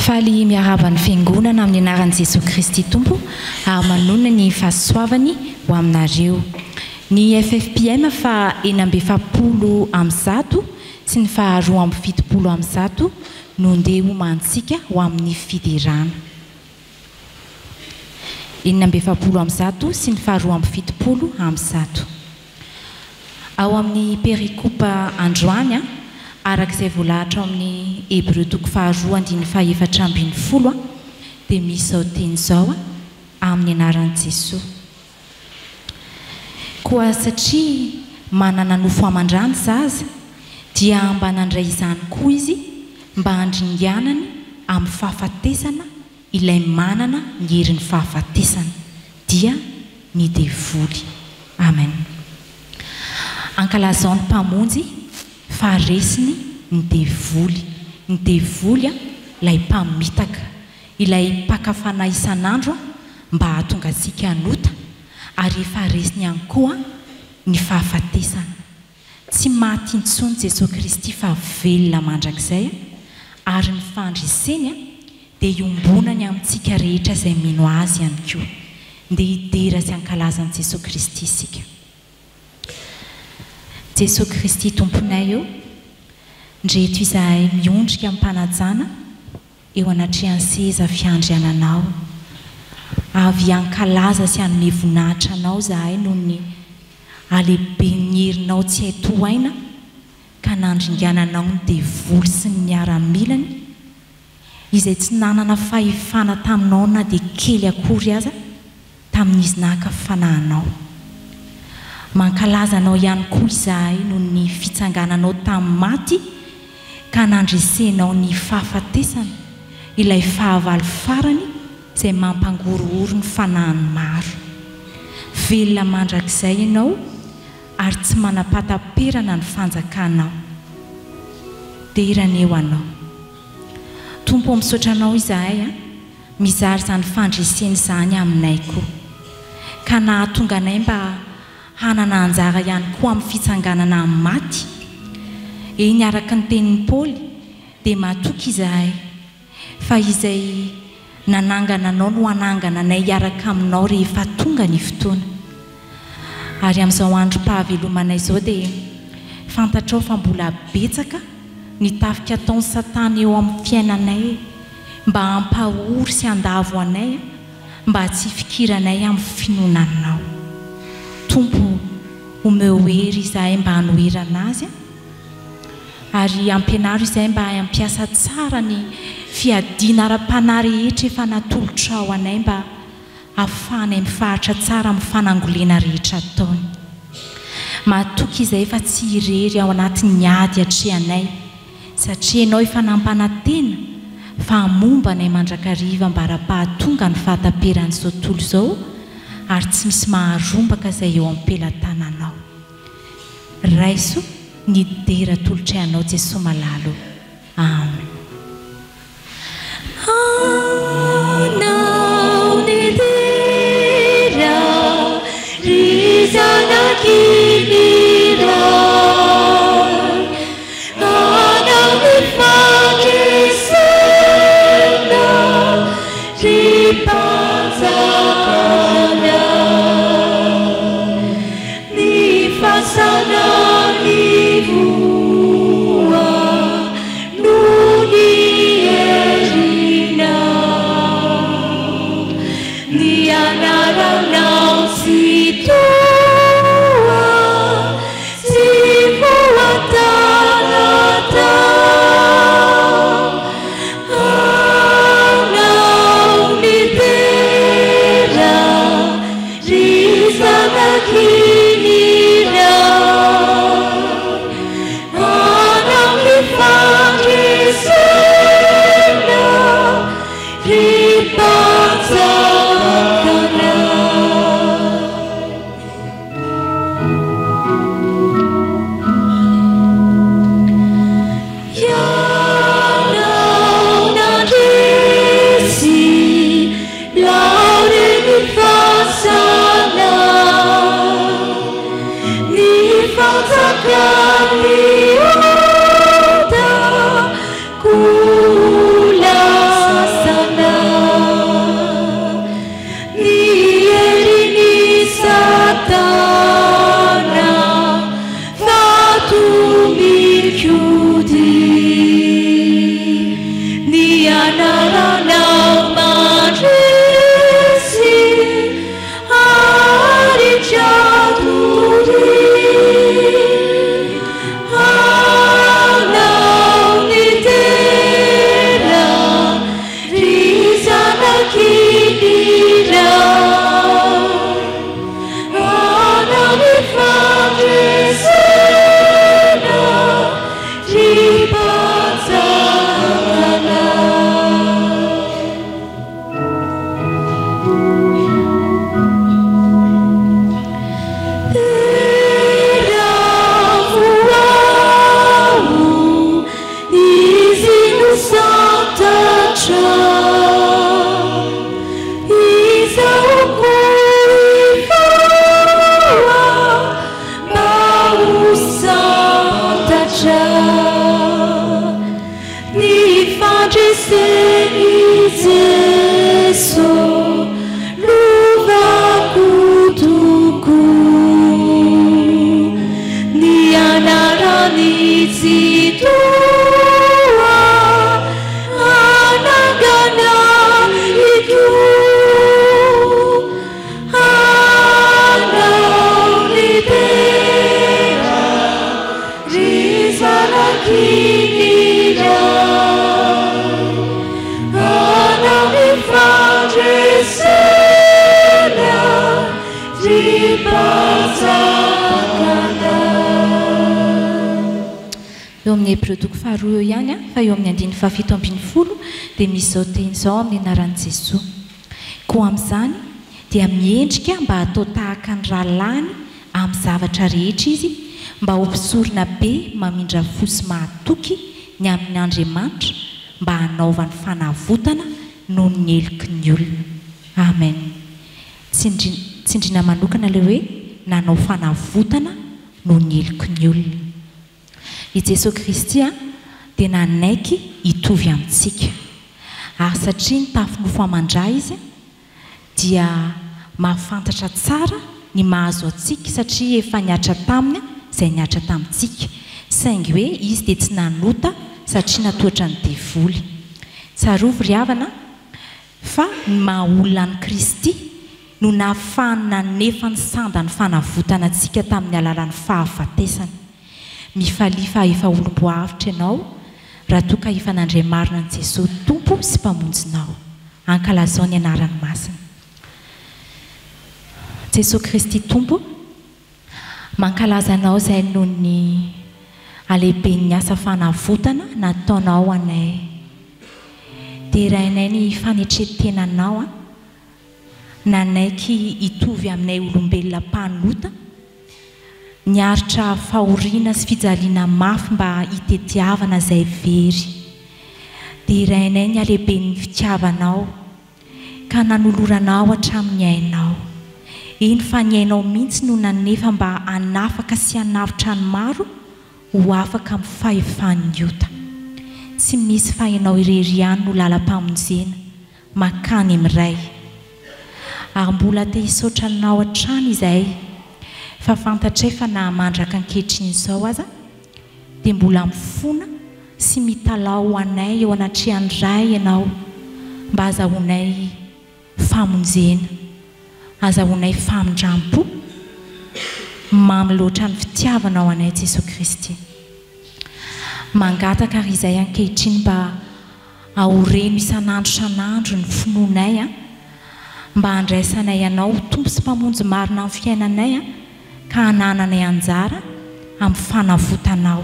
Faly miarabany fiangonana amin'ny anaran'i Jesosy Kristy Tompo ary manonona ny fahasoavany ho aminareo. Ny FFPM fa 970 sy ny fa 270 no ndeha homantsika ho amin'ny fiderana. 970 sy ny fa 270. Ao amin'ny perikopa androany arak'izay voalahatra amin'ny Hébreu toko 2:4-10 dia misy izao teny izao amin'ny anaran'i Jesosy. Koa satria manana nofo aman-drano zaza dia mba nandray izany koa izy mba handringanany amin'ny fahafatesana ilay manana ny herin'ny fahafatesana dia ny devoly. Amen. Ankalazao ny mpamonjy fa resiny ny devoly ilay mpamitaka, ilay mpakafana isan'andro mba hahatonga antsika hanota, ary efa resiny ihany koa ny fahafatesana. Tsy maty intsony Jesosy Kristy fa velona mandrakizay, ary ny fandreseny dia iombonany amintsika rehetra izay mino azy ihany koa. Dia hidera sy hankalazan'i Jesosy Kristy isika. Jesosy Kristy tomponay eo, ndreto izahay miondrika ampanajana eo anatrehan'ny seza fiandriananao. Avy hankalaza sy hanome voninahitra anao izahay noho ny alehibe ny herinao tsy hay tohaina ka nandringananao ny devoly sy ny miaramilany izay tsy nanana fahefana taminao na dia kely akory aza tamin'izy naka fanahinao. Mankalaza anao ihany koa izahay noho ny fitsangananao tamin'ny maty ka nandresenao ny fahafatesana ilay fahavalo farany izay mampangorohoro ny fanahiny maro. Velona mandrakizay ianao ary tsy manapataperana ny fanjakanao. Derana eo anao. Tompo misaotra anao izahay mizary izany fandreseny izany aminay koa, ka nahatonga anay mba hanana anjara ihany koa amin'ny fitsanganana amin'ny maty. Eny araka ny tenin'ny Paoly dia matoky izahay fa izay nanangana anao no hanangana anay hiaraka aminao rehefa tonga ny fotoana. Ary amin'izao andro pahavelomanay izao dia fantatrao fa mbola betsaka ny tafika ataon'ny Satana eo amin'ny fiainanay mba hampahory sy handavo anay mba tsy fikiranay amin'ny finoananao. Tompo omeo hery izahay mba hanoherana azy ary ampianaro izahay mba hampiasa tsara ny fiadiana ara-panahy rehetra efa natolotra ao anay mba hahafahanay mifaritra tsara amin'ny fanangolena rehetra ataony. Matoky izahay fa tsy irery ao anatin'ny ady hatrehanay satria ianao efa nampanantena fa hamomba anay mandrakariva mba raha-pahatonga ny fahataperan'izao tontolo izao ary tsy misy maharombaka izay eo am-pelantananao. Raiso ny dera tolotra ianao Jesosy malalo. Amen. Anao ny dera rizanakirai, anao ny fandresena ripanjakana, ny fasana ny voa noho ny eo amin'ny hebreutoko faharoa eo ihany a fa eo amin'ny andiny fahafito ambin'ny folo dia misy zao teny izao amin'ny anaran'i Jesosy koa amin'izany dia miendrika mba hatao tahaka ny rahalany amin'ny zavatra rehetra izy mba hompisorona be mamindra fosy mahatoky ny amin'ny Andriamanitra mba hanaovany fanavotana noho ny heloky ny olona. Amen. Tsindriana manokana ilay hoe nanao fanavotana noho ny heloky ny olona. I Jesosy Kristy dia nanaiky hitovy amintsika ary satria nitafy amandra izy dia mahafantatra tsara ny mahazo antsika satria efa niatra taminy izay niatra tamintsika saingy hoe izy dia tsy nanota satria natoatra ny devoly. Tsarovy ry havana fa ny maha-olona any Kristy no nahafahany nanefa ny sanda ny fanavotana antsika tamin'ny alalan'ny fahafatesany. Mifalifa efa olom-boavitra ianao raha toa ka efa nandray marina ny Jesosy Tompo sy mpamonjinao. Ankalazao ny anarany masina. Jesosy Kristy Tompo, mankalaza anao izay noho ny alehiben'ny asa fanavotana nataonao anay. Dia rainay ny fanetretenanao nanaiky hitovy aminay olombelona mpanota, niaritra fahoriana sy fijaliana mafy mba hitetiavana izay very. Dia rainay ny alehiben'ny fitiavanao ka nanoloranao hatramin'ny ainao. Eny fa ny ainao mihitsy no nanefa mba hanafaka sy hanavitra ny maro ho afaka amin'ny fahefan'ny ota. Tsy misy fa ianao irery ihany no lalam-pamonjena makany amiray. Ary mbola te hisaotra anao hatrany izay fa fantatray fa na mandraka ankehitriny izao aza dia mbola mifona sy mitalao anay eo anatrehan'ny ray ianao mba azahoanay famonjena, azahoanay famindrampo mamy loatra ny fitiavanao anay Jesosy Kristy. Mangataka ary izay ankehitriny mba ahoreno isan'andro isan'andro ny finoanay mba handraisanay ianao tompo sy mpamonjy marina amin'ny fiainanay ka hanananay anjara amin'ny fanavotanao.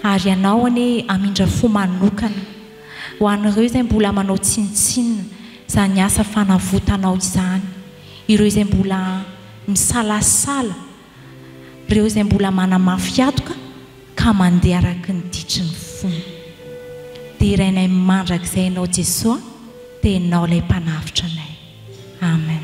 Ary ianao ane amindra fo manokana ho an'ireo izay mbola manao tsinitsinina izany asa fanavotanao izany, ireo izay mbola misalasala, ireo izay mbola manamafiatoka ka mandeha araky ny ditry ny fony. Dia irainay mandrakizay ianao Jesosy dia ianao ilay mpanavitra anay. Amen.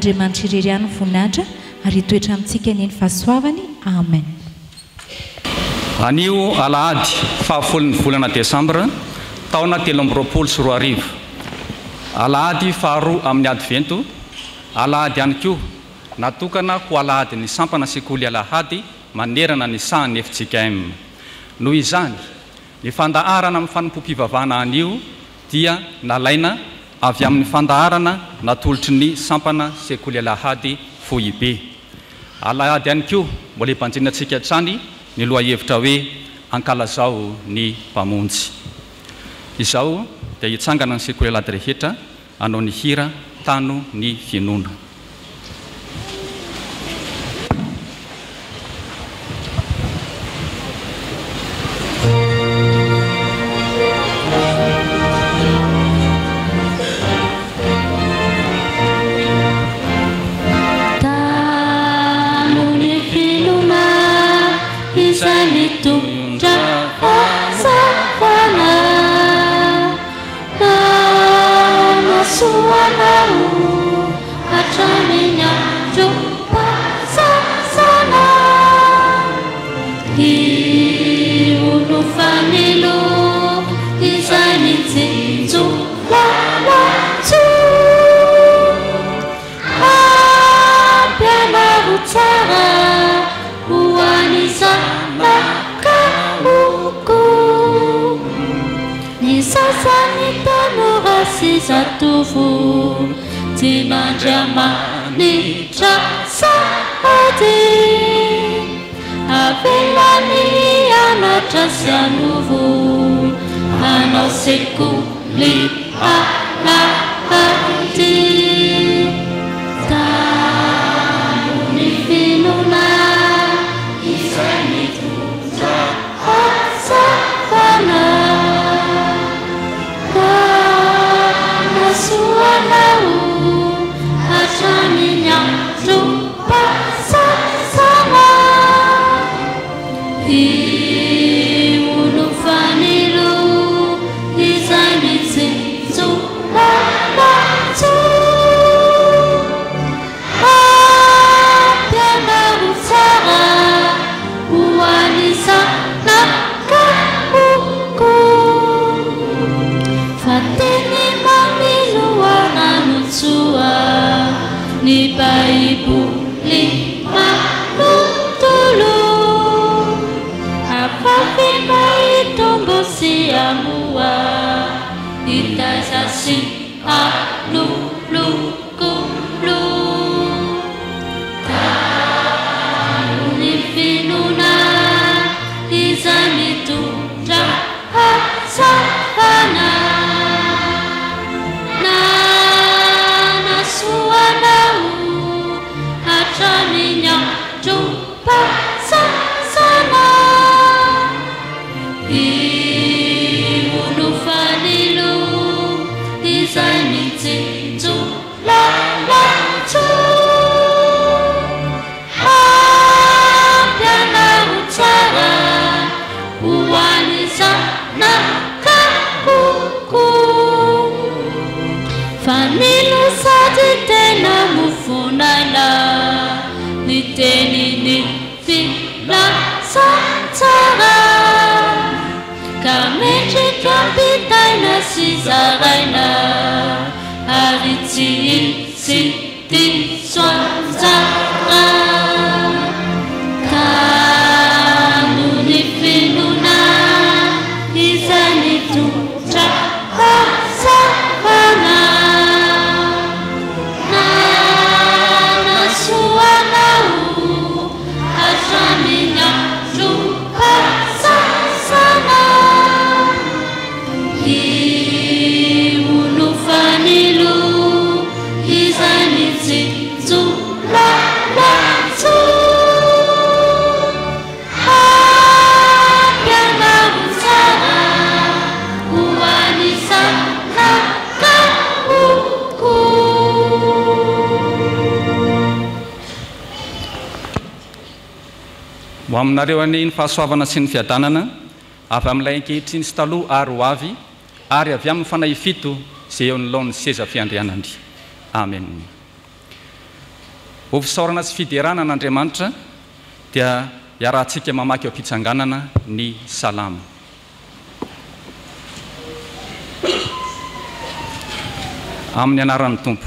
Andriamanitra irery ihany voninahitra ary toetra amintsika ny fahasoavany. Amen. Anio alahady fahafolon'ny volana Desambra taona 2024. Alahady faharoa amin'ny advento. Alahady ihany koa natokana ho alahady ny sampana sekoly alahady manerana ny sahan'ny FJKM. Noho izany, ny fandaharana amin'ny fanompoam-pivavahana anio dia nalaina avy amin'ny fandaharana natolotry ny sampana sekoly alahady Fohibe. Alahady ihany koa mbola hibanjinantsika hatrany ny lohahevitra hoe ankalazao ny mpamonjy. Izao dia hitsangana ny sekoly alahady rehetra hanao ny hira tano ny finoana. Aminareo any fahasoavana sy ny fiadanana avy amin'ilay ankehitriny sy taloha ary ho avy ary avy amin'ny fanahy fito izay eo anoloan'ny seza fiandrianany. Amen. ho fisaorana sy fiderana n'Andriamanitra dia iarahantsika mamaky eo am-pitsanganana ny salama. Amin'ny anaran'ny Tompo,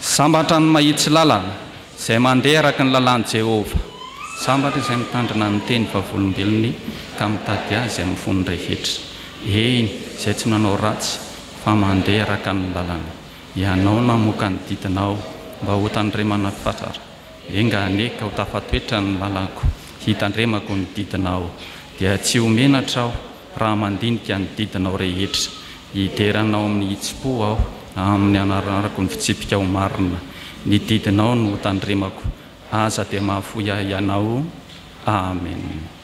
sambatra ny mahitsy lalana izay mandeha araka ny lalàn'i Jehova, sambatra izay mitandrina ny teny vavolombelony ka mitady azy amin'ny fonony rehetra. Eny izay tsy manao ratsy fa mandeha araka ny lalana. Ianao namoaka ny didinao mba ho tandremana fatrara. Enga aneka ho tafatoetra ny lalako, hitandremako ny didinao. Dia tsy homenatra aho raha mandinika ny didinao rehetra. Hideranao amin'ny hitsi-po aho amin'ny anarako ny fitsipika ho marina. Ny didinao no tandremako, aza dia mahafoy ahy ianao. Amen.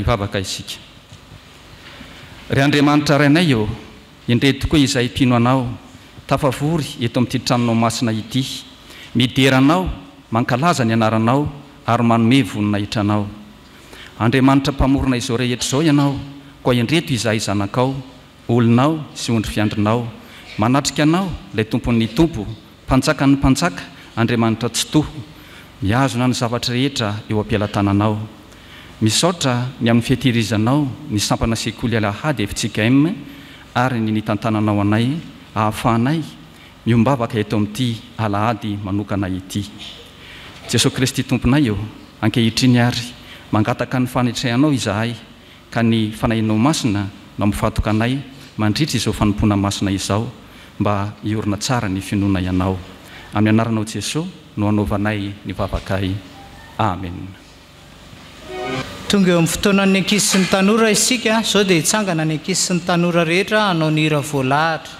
Vavaka isika. Ry Andriamanitra rainay eo, indreto koa izay mpino anao, tafavory eto amin'ity tranonao masina ity, mideranao, mankalaza ny anaranao ary manome voninahitra anao. Andriamanitra mpamorona izao rehetra izao ianao, koa indreto izahay zanakao, olonao sy ondry fiandrinao, manatrika anao ilay tompon'ny tompo, mpanjaka ny mpanjaka, Andriamanitra tsy toho, mihazona ny zavatra rehetra eo am-pialantananao. Misaotra ny amin'ny fihetirizanao ny sampana sekoly Alahady efitsika M ary ny tantananao anay ahafahanay miombavaka eto amin'ity Alahady manokana ity. Jesosy Kristy tomponay eo, ankehitriny ary mangataka ny fanitrehanao izahay ka ny fanahinao masina no mifatoka anay mandritra izao fanompona masina izao mba iorina tsara ny finoana ianao amin'ny anaranao Jesosy no anaovanay ny vavakay amen. Tonga eo amin'ny fotoanan'ny ankizy sy ny tanora isika zao dia hitsangana ny ankizy sy ny tanora rehetra hanao ny hira voalahatra.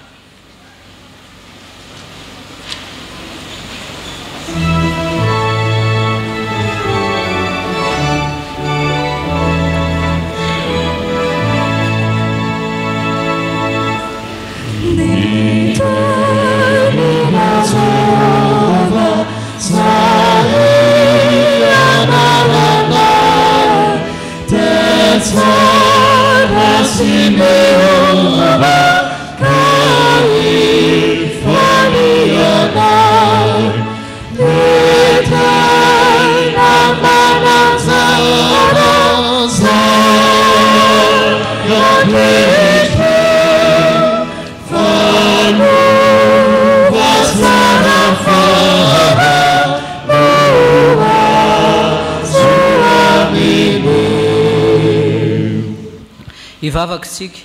Ivavaksika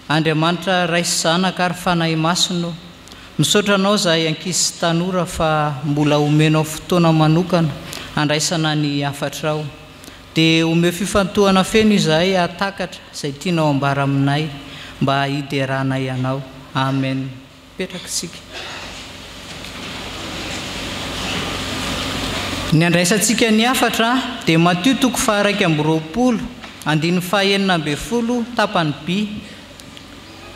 Andriamanitra raisy zanaka ary fanahy masino misaotra anao zahay ankizy sy tanora fa mbola omenao fotoana manokana andraisana ny afatrao dia omeo fifantohana feno izahay atakatra izay tianao ambara aminay mba hideranay anao. Amen. Petrakitsika. Ny andraisantsika ny afatra dia Matthieu 1:20 andiny 9 tapany B.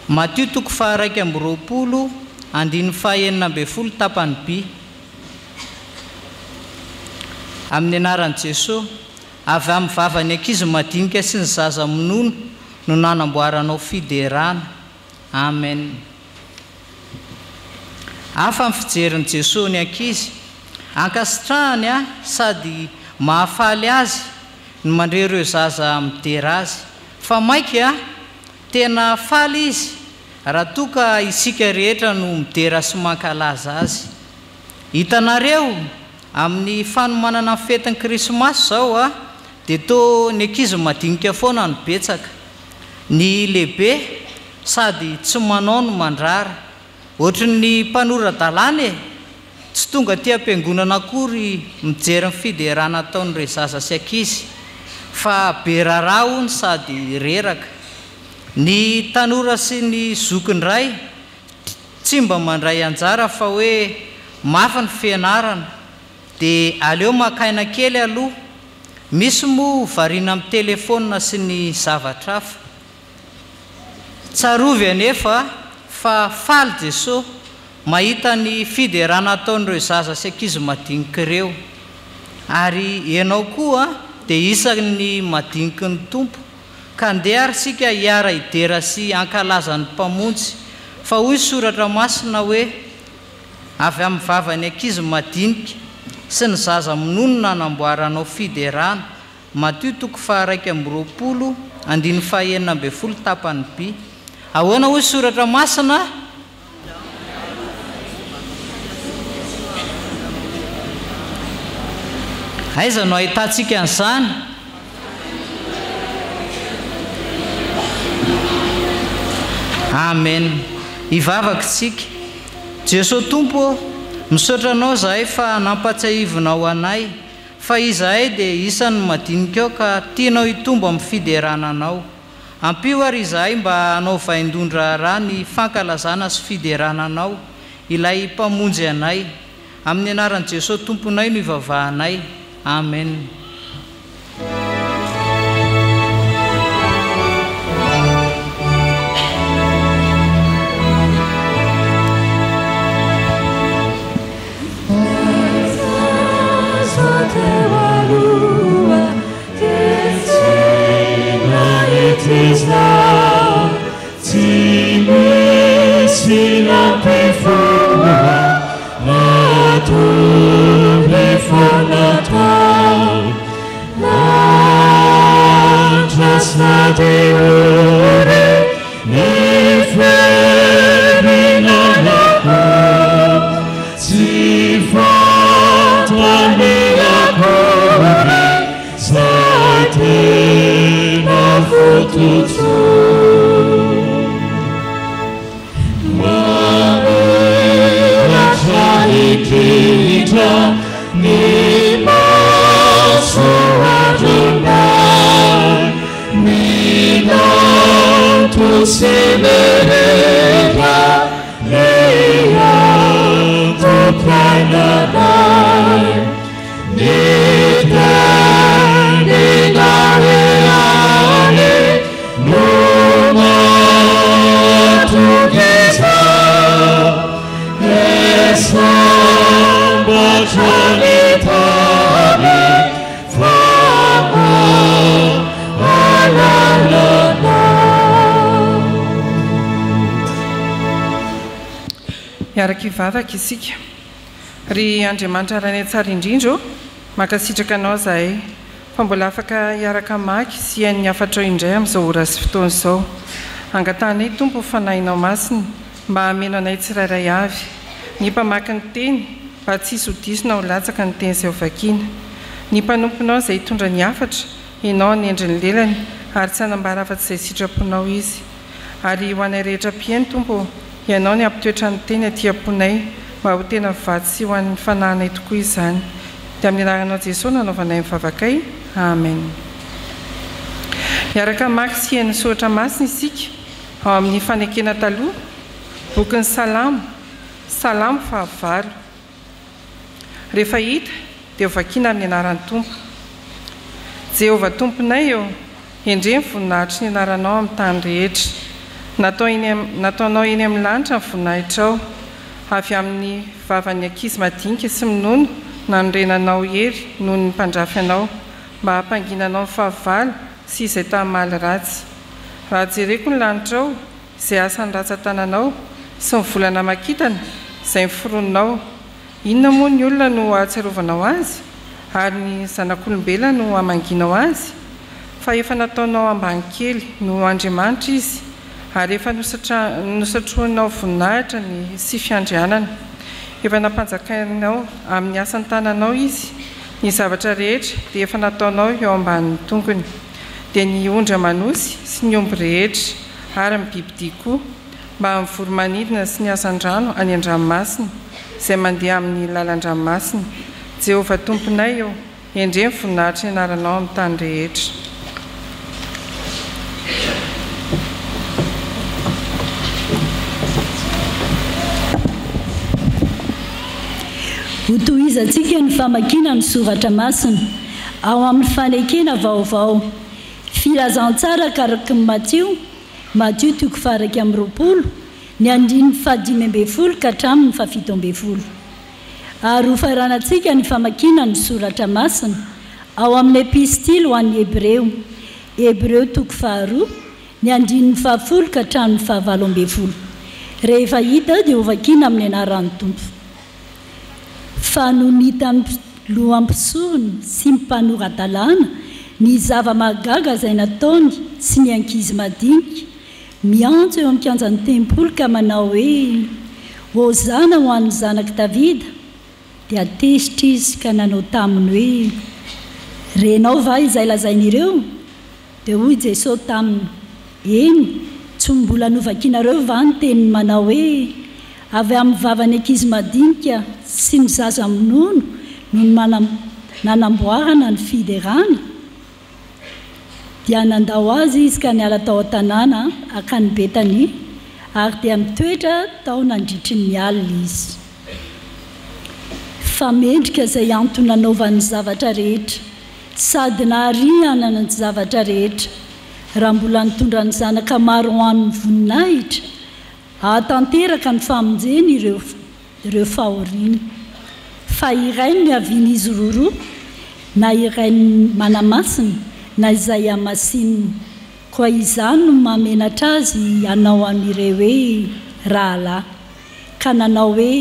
Matthieu 1:20 andiny 9 tapany B. Amin'ny anaran'i Jesosy, avy amin'ny vavany ankizy madinika sy ny zaza minono no nanamboaranao fiderana. Amen. Afa amin'ny fijerin'i Jesosy ny ankizy, ankasitrahany sady mahafaly azy ny mandre ireo zaza midera azy, fa maika tena faly izy raha toka isika rehetra no midera sy mankalaza azy. Hitanareo amin'ny fanomanana fetin'ny Krismasy zao dia to ny ankizy madinika foana no betsaka, ny lehibe sady tsy manao no mandrara, ohatran'ny mpanorandalàna tsy tonga ty ampiangonana akory mijery ny fiderana ataon'ireo zaza sy ankizy, fa be raharaha hono sady reraka. Ny tanora sy ny zokindray tsy mba mandray anjara fa hoe mafy ny fianarana dia aleo makaina kely aloha, misy moa variana amin'ny telefôna sy ny zavatra hafa. Tsarovy anefa fa faly Jesosy mahita ny fiderana ataon'ireo zaza sy ankizy madinika ireo, ary ianao koa dia isan'ny madiniky ny Tompo, ka andeha ary sika hiara hidera sy ankalaza ny mpamonjy. Fa hoy soratra masina hoe avy amin'ny vavany ankizy madinika sy ny zaza minono nanamboaranao fiderana. Matthieu 1:20 andiny 9 tapany B. Ahoana hoy soratra masina? Aiza no ahitantsika an'izany? Amen. Ivavakitsika. Jesosy Tompo, misaotra anao zahay fa nampatsiahivinao anay, fa izahay dia isan'ny madinika ao ka tianao hitombo amin'ny fiderananao. Ampio ary izahay mba hanao vaindondra raha ny fankalazana sy fiderananao ilay mpamonjy anay. Amin'ny anaran'i Jesosy Tomponay no ivavahanay. Amen. Tutu Miaraka ivavaka isika ry Andriamanitra rany tsara indrindro makasitraka anao zahay fa mbola afaka hiaraka maky sy hain'ny afatra indray amin'izao ora sy fotoana izao angatanay tompo fanahinao masiny mba hameno anay tsirairay avy ny mpamaky ny teny mba tsisy hodisona ho latsaka ny teny izay ho vakiana ny mpanomponao izay hitondra ny afatra ianao ny endriny lelany ary tsy hanambara afa-tsy izay sitraponao izy ary ho anay rehetra mpiainy tompo ianao ny ampitoetra ny teny aty am-ponay mba ho tena mivatsy sy ho an'ny fanahinay tokoa izany dia amin'ny anaranao Jesosy nanaovanay mivavakay amen. Miaraka maky sy hain'ny soratra masina isika ao amin'ny fanekena taloha bokin'ny salamo fahavalo rehefa hita dia ho vakiana amin'ny anaran'ny tompo. Jehovah tomponay eo endre ny voninahitry ny anaranao amin'ny tany rehetra nataonao eny amin'ny lanitra ny voninahitrao avy amin'ny vavan'ny ankizy madinika sy minono nanorenanao hery noho ny mpandrafy anao mba hampanginanao ny fahavalo sy izay tamaly ratsy raha jereko ny lanitrao izay asany ratsan-tananao sy ny volana makitana izay miforononao inona moa ny olona no ahatsiarovanao azy ary ny zanak'olombelona no hamanginao azy fa efa nataonao ambany kely no Andriamanitra izy ary efa nosatroanao voninahitra ny sy fiandrianana efa nampanjakainao amin'ny asan'ny tananao izy ny zavatra rehetra dia efa nataonao eo ambanin'ny tongony dia ny ondra manosy sy ny omby rehetra ary ny bibidia koa mba amin'ny voromanidina sy ny asan-drano any an-dranomasina izay mandeha amin'ny lalan-dranomasina Jehovah tomponay eo endre ny voninahitra ny anaranao amin'ny tany rehetra. Ho tohizantsika ny famakiana ny soratra masina ao amin'ny fanekena vaovao filazantsara karaky ny Matthieu 7:20 ny andininy 15 ka hatramin'ny 17 ary ho faranantsika ny famakiana ny soratra masina ao amin'ny epistily ho an'ny Hebreo 2 ny andininy 10 ka hatramin'ny 17 rehefa hita dia ho vakiana amin'ny anaran'ny tompo. Fa nonita lohampisorony sy mpanoratan-dalàna ny zava-magaga izay nataony sy ny ankizy madinika miantso eo amin'ny kianjan'ny tempoly ka manao hoe hozana ho an'ny zanaky Davida dia atezitra izy ka nanao taminy hoe renao va izay lazain'ireo dia hoy Jesosy taminy eny tsy mbola novakianareo va ny teniny manao hoe avy amin'ny vavany ankizy madinika sy ny zaza minono no nanamboarana ny fiderana dia nandao azy izy ka niala tao an-tanàna akany Betania ary dia mitoetra tao nandritry ny alina izy fa mendrika izay antony nanaovany zavatra rehetra sady nahariana ny zavatra rehetra raha mbola nitondra ny zanaka maro ho an'ny voninahitra ahatanteraka ny famonjeny ireo fahoriana fa iray ny avian'izy roroa na iray ny manamasina na izay amasininy koa izany no mamenatra azy hanao amin'ireo hoe rahalahy ka nanao hoe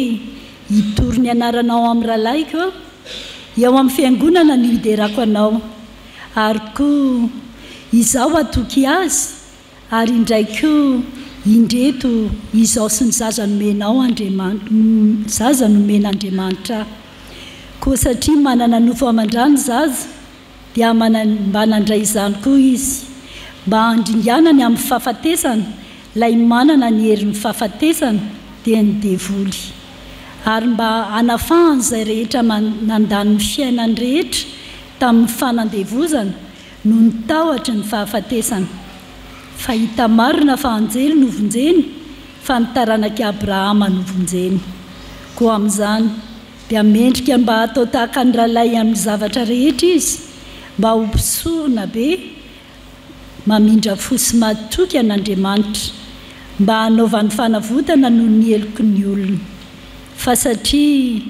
hitory ny anaranao amin'ny rahalaiko eo amin'ny fiangonana ny hiderako anao ary koa izaho atoky azy ary indraiky indreto izaho sy ny zaza nomen'Andriamanitra koa satria manana nofo aman-drany zaza dia mba nandray izany koa izy mba handringanany amin'ny fahafatesana lay manana ny herin'ny fahafatesana dia ny devoly ary mba hanafahany izay rehetra nandany ny fiainany rehetra tamin'ny fanandevozana no ny tahotra ny fahafatesana fa hita marina fa anjely novonjeny fa nitaranaki Abrahama novonjeny koa amin'izany dia mendrika mba hatao tahaka ny ralay amin'ny zavatra rehetra izy mba ho mpisoana be mamindra fosy matoky an'Andriamanitra mba hanaovany fanavotana noho ny heloko ny olona fa satria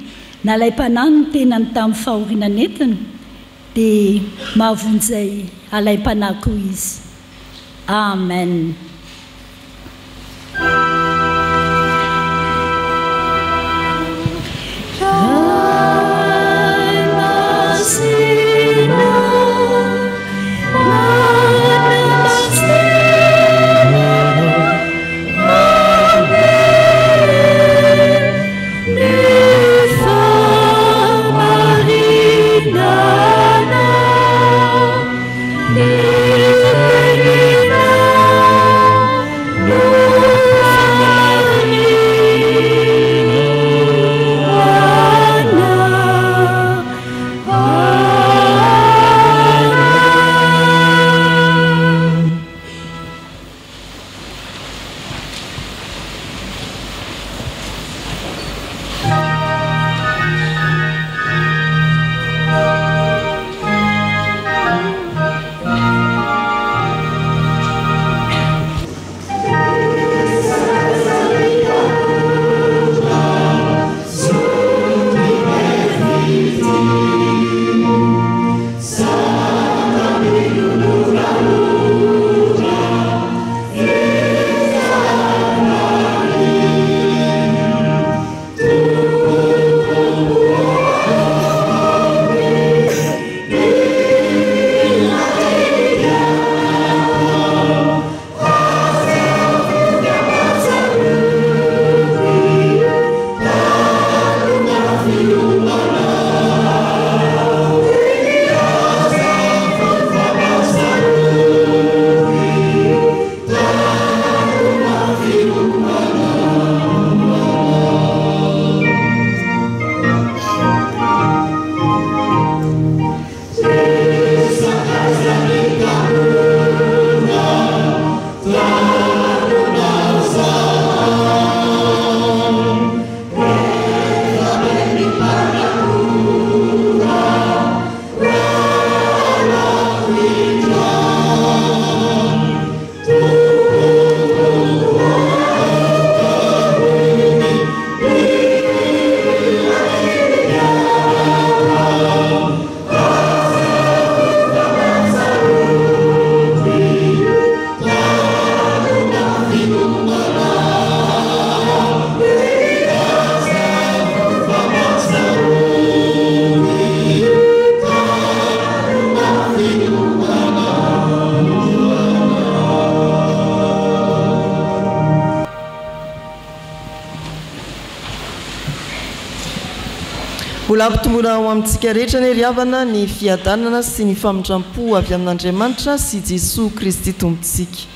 nalay mpanahy ny tenany tamin'ny fahoriana netiny dia mahavonjay alay mpanahy koa izy. Amen. Mbola ampitombona ho amintsika rehetra ny ry havana ny fiadanana sy ny famindrampo avy amin'Andriamanitra sy Jesosy Kristy tompontsika.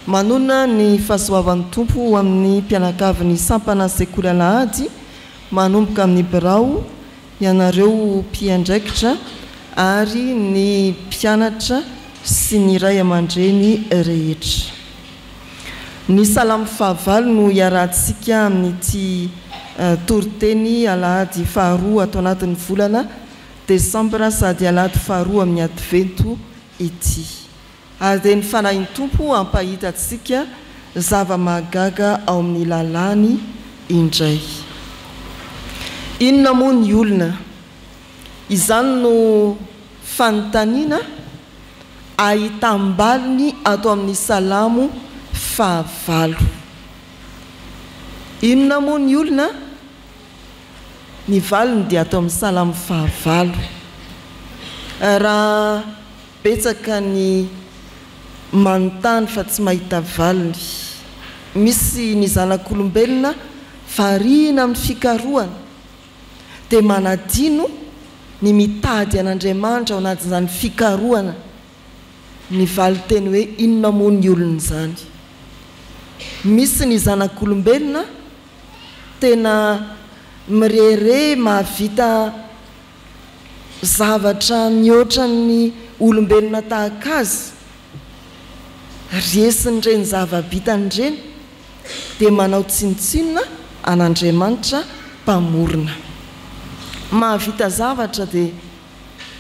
Manona ny fahasoavan'ny tompo ho amin'ny mpianakavy ny sampana sekoly alahady manomboka amin'ny birao ianareo mpiandraikitra ary ny mpianatra sy ny ray aman-dreny rehetra. Ny salamo fahavalo no iarahantsika amin'ity toriteny alahady faharoa atao anatin'ny volana Desambra sady alahady faharoa amin'ny advento ity. Ary dia ny fanahin'ny tompo ampahitantsika zava-mahagaga ao amin'ny lalàny indray. Inona moa ny olona? Izany no fanontaniana ahitam-baliny atao amin'ny salamo fahavalo. Inona moa ny olona? Ny valiny dia atao amin'ny salamo fahavalo. Raha betsaka ny manontany fa tsy mahita valiny. Misy ny zanak'olombelona variana amin'ny fikarohana dia manadino ny mitady an'Andriamanitra ao anatin'izany fikarohana. Ny vali teny hoe inona moa ny olona izany. Misy ny zanak'olombelona tena mirere mahavita zavatra mihoatra ny olombelona tahaka azy resiny reny zavabitany reny dia manao tsinotsinona an'Andriamanitra mpamorona. Mahavita zavatra dia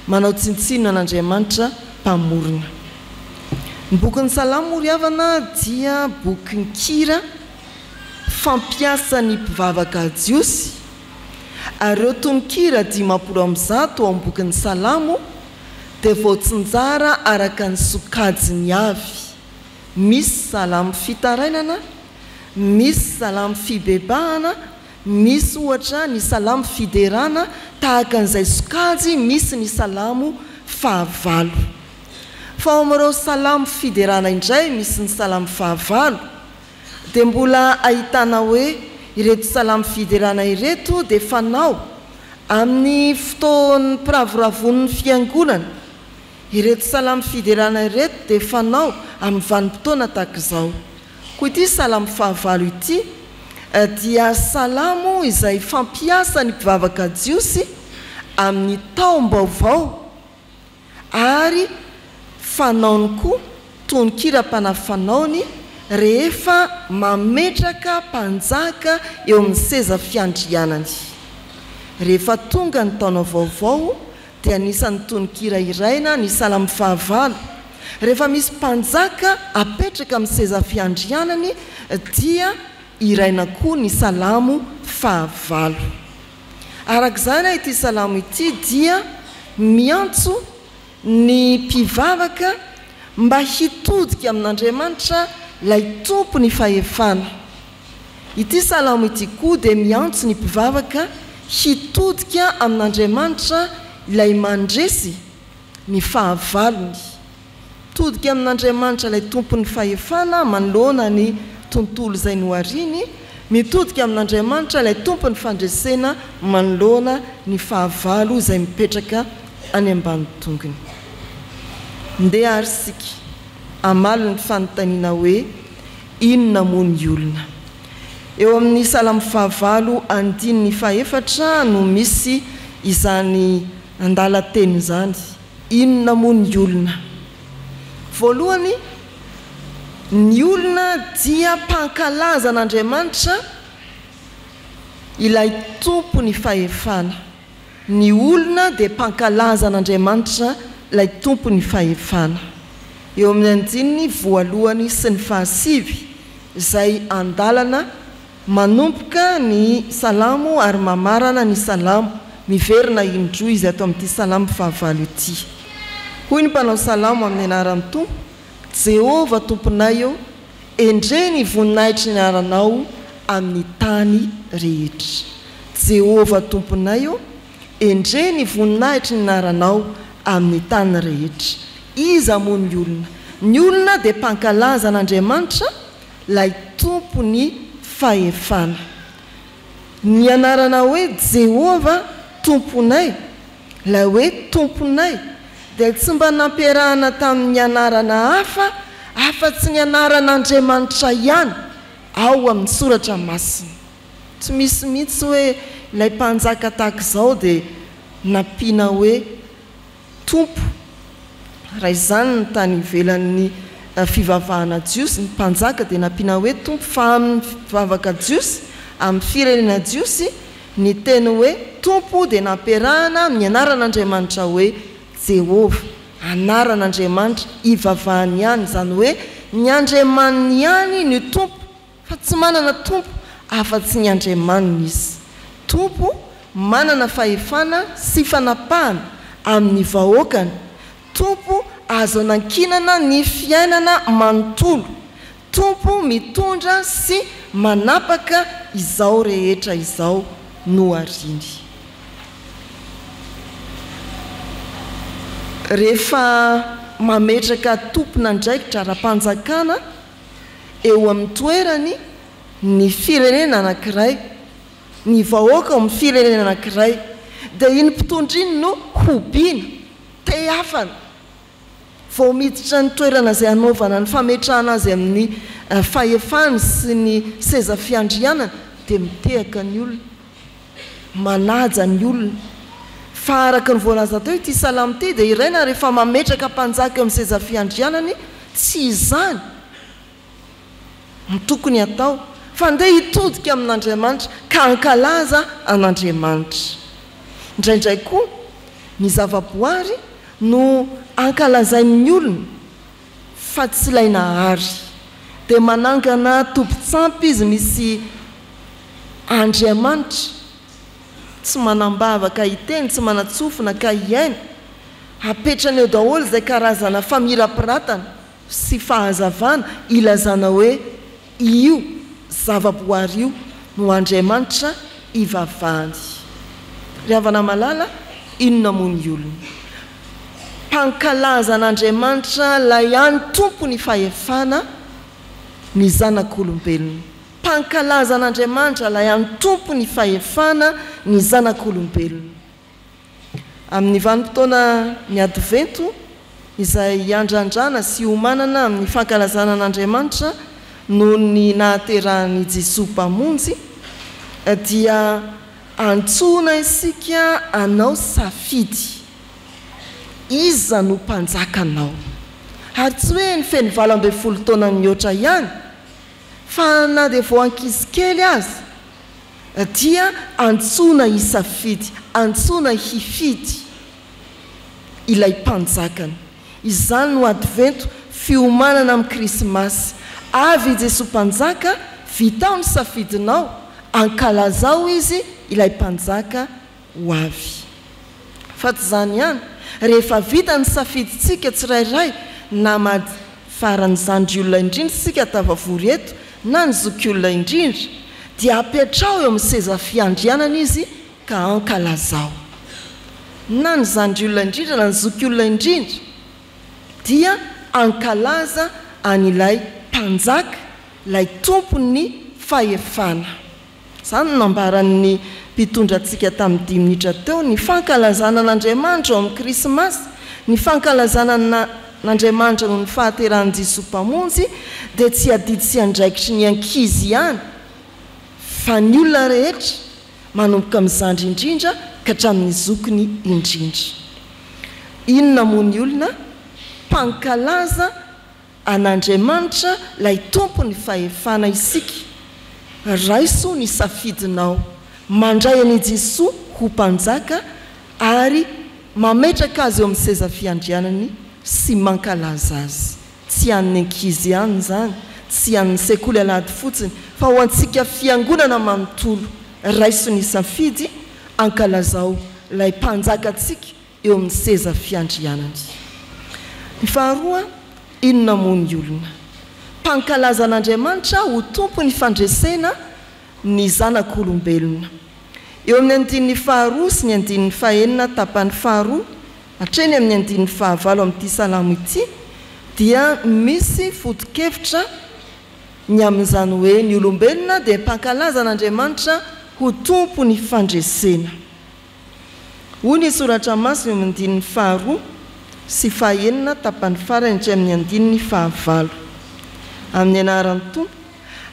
manao tsinotsinona an'Andriamanitra mpamorona. Ny bokin'ny Salamo ry havana dia boky kira fampiasa ny mpivavaka jiosy, ary ireo tononkira 500 ao amin'ny bokin'ny Salamo dia voatsinjara araka ny sokajiny avy. Misy salamo fitarainana, misy salamo fibebahana, misy ohatra ny salamo fiderana, tahaka an'izay sokajy misy ny salamo fahavalo. Fa ao amin'ireo salamo fiderana indray misy ny salamo fahavalo dia mbola ahitana hoe ireto salamo fiderana ireto dia fanao amin'ny fotoan'ny piravoravon'ny fiangonana. Ireto salamo fiderana ireto dia fanao amin'ny vanim-potoana tahaka izao. Koa ity salamo fahavalo ity dia salamo izay fampiasa ny mpivavaka jiosy amin'ny taom-baovao ary fanaony koa tononkira-panafanaony rehefa mametraka mpanjaka eo amin'ny seza fiandrianany. Rehefa tonga ny taona vaovao dia anisan'ny tononkira iraina ny salamo fahavalo. Rehefa misy mpanjaka apetraka amin'ny seza fiandrianany dia iraina koa ny salamo fahavalo. Arak'izany ity salamo ity dia miantso ny mpivavaka mba hitodika amin'Andriamanitra ilay tompony fahefana. Ity salamo ity koa dia miantso ny mpivavaka hitodika amin'Andriamanitra ilay mandresy ny fahavalony. Todika amin'Andriamanitra ilay tompony fahefana manoloana ny tontolo izay nohariny, mitodika amin'Andriamanitra ilay tompony fandresena manoloana ny fahavalo izay mipetraka any ambany tongony. Ndeha ary sika amalo ny fanontaniana hoe inona moa ny olona. Eo amin'ny salamo fahavalo andininy faefatra no misy izany andalateny izany. Inona moa ny olona? Voalohany, ny olona dia mpankalaza an'Andriamanitra ilay tompony fahefana. Ny olona dia mpankalaza an'Andriamanitra ilay tompony fahefana. Eo amin'ny andininy voalohany sy ny fahasivy izay andalana manompoka ny salamo ary mamarana ny salamo, miverina indroa izy ato amin'ity salamo fahavalo ity. Hoy ny mpanao salamo amin'ny anaran'ny Tompo: Jehova tomponay eo, endre ny voninahitry ny anaranao amin'ny tany rehetra. Jehova tomponay eo, endre ny voninahitry ny anaranao amin'ny tany rehetra. Iza moa ny olona? Ny olona dia mpankalaza an'Andriamanitra ilay tompony fahefana. Ny anarana hoe Jehova tomponay, ilay hoe tomponay, dia tsy mba nampiarahana tamin'ny anarana hafa afa-tsy ny anaran'Andriamanitra ihany ao amin'ny soratra masina. Tsy misy mihitsy hoe ilay mpanjaka tahaka izao dia nampiana hoe tompo. Raha izany ny tany ivelan'ny fivavahana jiosy, ny mpanjaka dia nampiana hoe tompo, fa amin'ny fivavaka jiosy, amin'ny firenena jiosy, ny teny hoe tompo dia nampiarahana amin'ny anaran'Andriamanitra hoe Jehova, anaran'Andriamanitra ivavahany ihany. Izany hoe ny Andriamaniny ihany ny tompo, fa tsy manana tompo afa-tsy ny Andriamaniny izy. Tompo manana fahefana sy fanapahana amin'ny vahoakany. Tompo azo nankinana ny fiainana manontolo. Tompo mitondra sy manapaka izao rehetra izao nohariny. Rehefa mametraka tompona ndraikitra ara-panjakana eo amin'ny toerany ny firenena anankiray, ny vahoaka amin'ny firenena anankiray, dia iny mpitondriny no hobiana, te hafana. Vao miditra ny toerana izay anaovana ny fametrahana azy amin'ny fahefany sy ny seza fiandrianana dia mitehaka ny olona, manaja ny olona. Fa araka ny voalaza teo ity salamo ity dia iraina rehefa mametraka mpanjaka eo amin'ny seza fiandrianany, tsy izany ny tokony atao fa ndeha hitodika amin'Andriamanitra ka ankalaza an'Andriamanitra. Indraindray koa ny zavaboary no ankalazain'ny olona fa tsy ilaina dia manangana tompon-tsampy izy misy Andriamanitra, tsy manambava ka hiteny, tsy manatsofina ka hiaina, apetrany eo daholo izay karazana famirapiratana sy fahazavana ilazana hoe io zavaboary io no Andriamanitra ivavahany. Ry havana malala, inona moa ny olona? Mpankalaza an'Andriamanitra lay any tompony fahefana ny zanak'olombelona. Mpankalaza an'Andriamanitra lay any tompony fahefana ny zanak'olombelona. Amin'ny vanim-potoana ny advento izay andrandrana sy homanana amin'ny fankalazana an'Andriamanitra noho ny nahaterahany Jesosy mpamonjy, dia antsoina isika anao safidy, iza no mpanjakanao. Ary tsy hoe ny feno 12 taona mihoatra ihany, fa na dia vao ankizy kely azy dia antsoina hisafidy, antsoina hifidy ilay mpanjakana. Izany no advento, fiomanana amin'ny Krismasy. Avy Jesosy mpanjaka, vitao ny safidinao, ankalazao izy ilay mpanjaka ho avy. Fa tsy izany ihany, rehefa vita ny safidintsika tsirairay, na mady faran'izandry olona indrindra sika tavavory eto, na ny zoky olona indrindra, dia apetrao eo amin'ny seza fiandrianana izy ka ankalazao. Na ny zandry olona indrindra na ny zoky olona indrindra, dia ankalaza an'ilay mpanjaka, lay tompony fahefana. Izany nambaran'ny mpitondrantsika tamin'ny 10 minitra teo, ny fankalazana an'Andriamanitra ao amin'ny Krismasy, ny fankalazana n'Andriamanitra noho ny fahaterahan'i Jesosy mpamonjy, dia tsy adidy sy andraikitry ny ankizy ihany, fa ny olona rehetra manomboka amin'ny zandry indrindra ka hatramin'ny zokiny indrindra. Inona moa ny olona? Mpankalaza an'Andriamanitra lay tompony fahefana isika. Raiso ny safidinao, mandray an'i Jesosy ho mpanjaka ary mametraka azy eo amin'ny seza fiandrianany sy mankalaza azy. Tsy an'ny ankizy ihany zany, tsy an'ny sekoly alady fotsiny, fa ho antsika fiangonana manontolo. Raiso ny safidy, ankalazao lay mpanjakatsika eo amin'ny seza fiandrianany. Ny faharoa, inona moa ny olona? Mpankalaza an'Andriamanitra ho tompony fandresena ny zanak'olombelona. Eo amin'ny 2 sy ny 9 tapany faharoa, hatreny amin'ny 15 amin'ity salamo ity, dia misy foto-kevitra ny amin'izany hoe ny olombelona dia mpankalaza an'Andriamanitra ho tompony fandresena. Hoy ny soratra masina eo amin'ny 2 sy 9 tapany farany hatreny amin'ny 15. Amin'ny anaran'ny Tompo,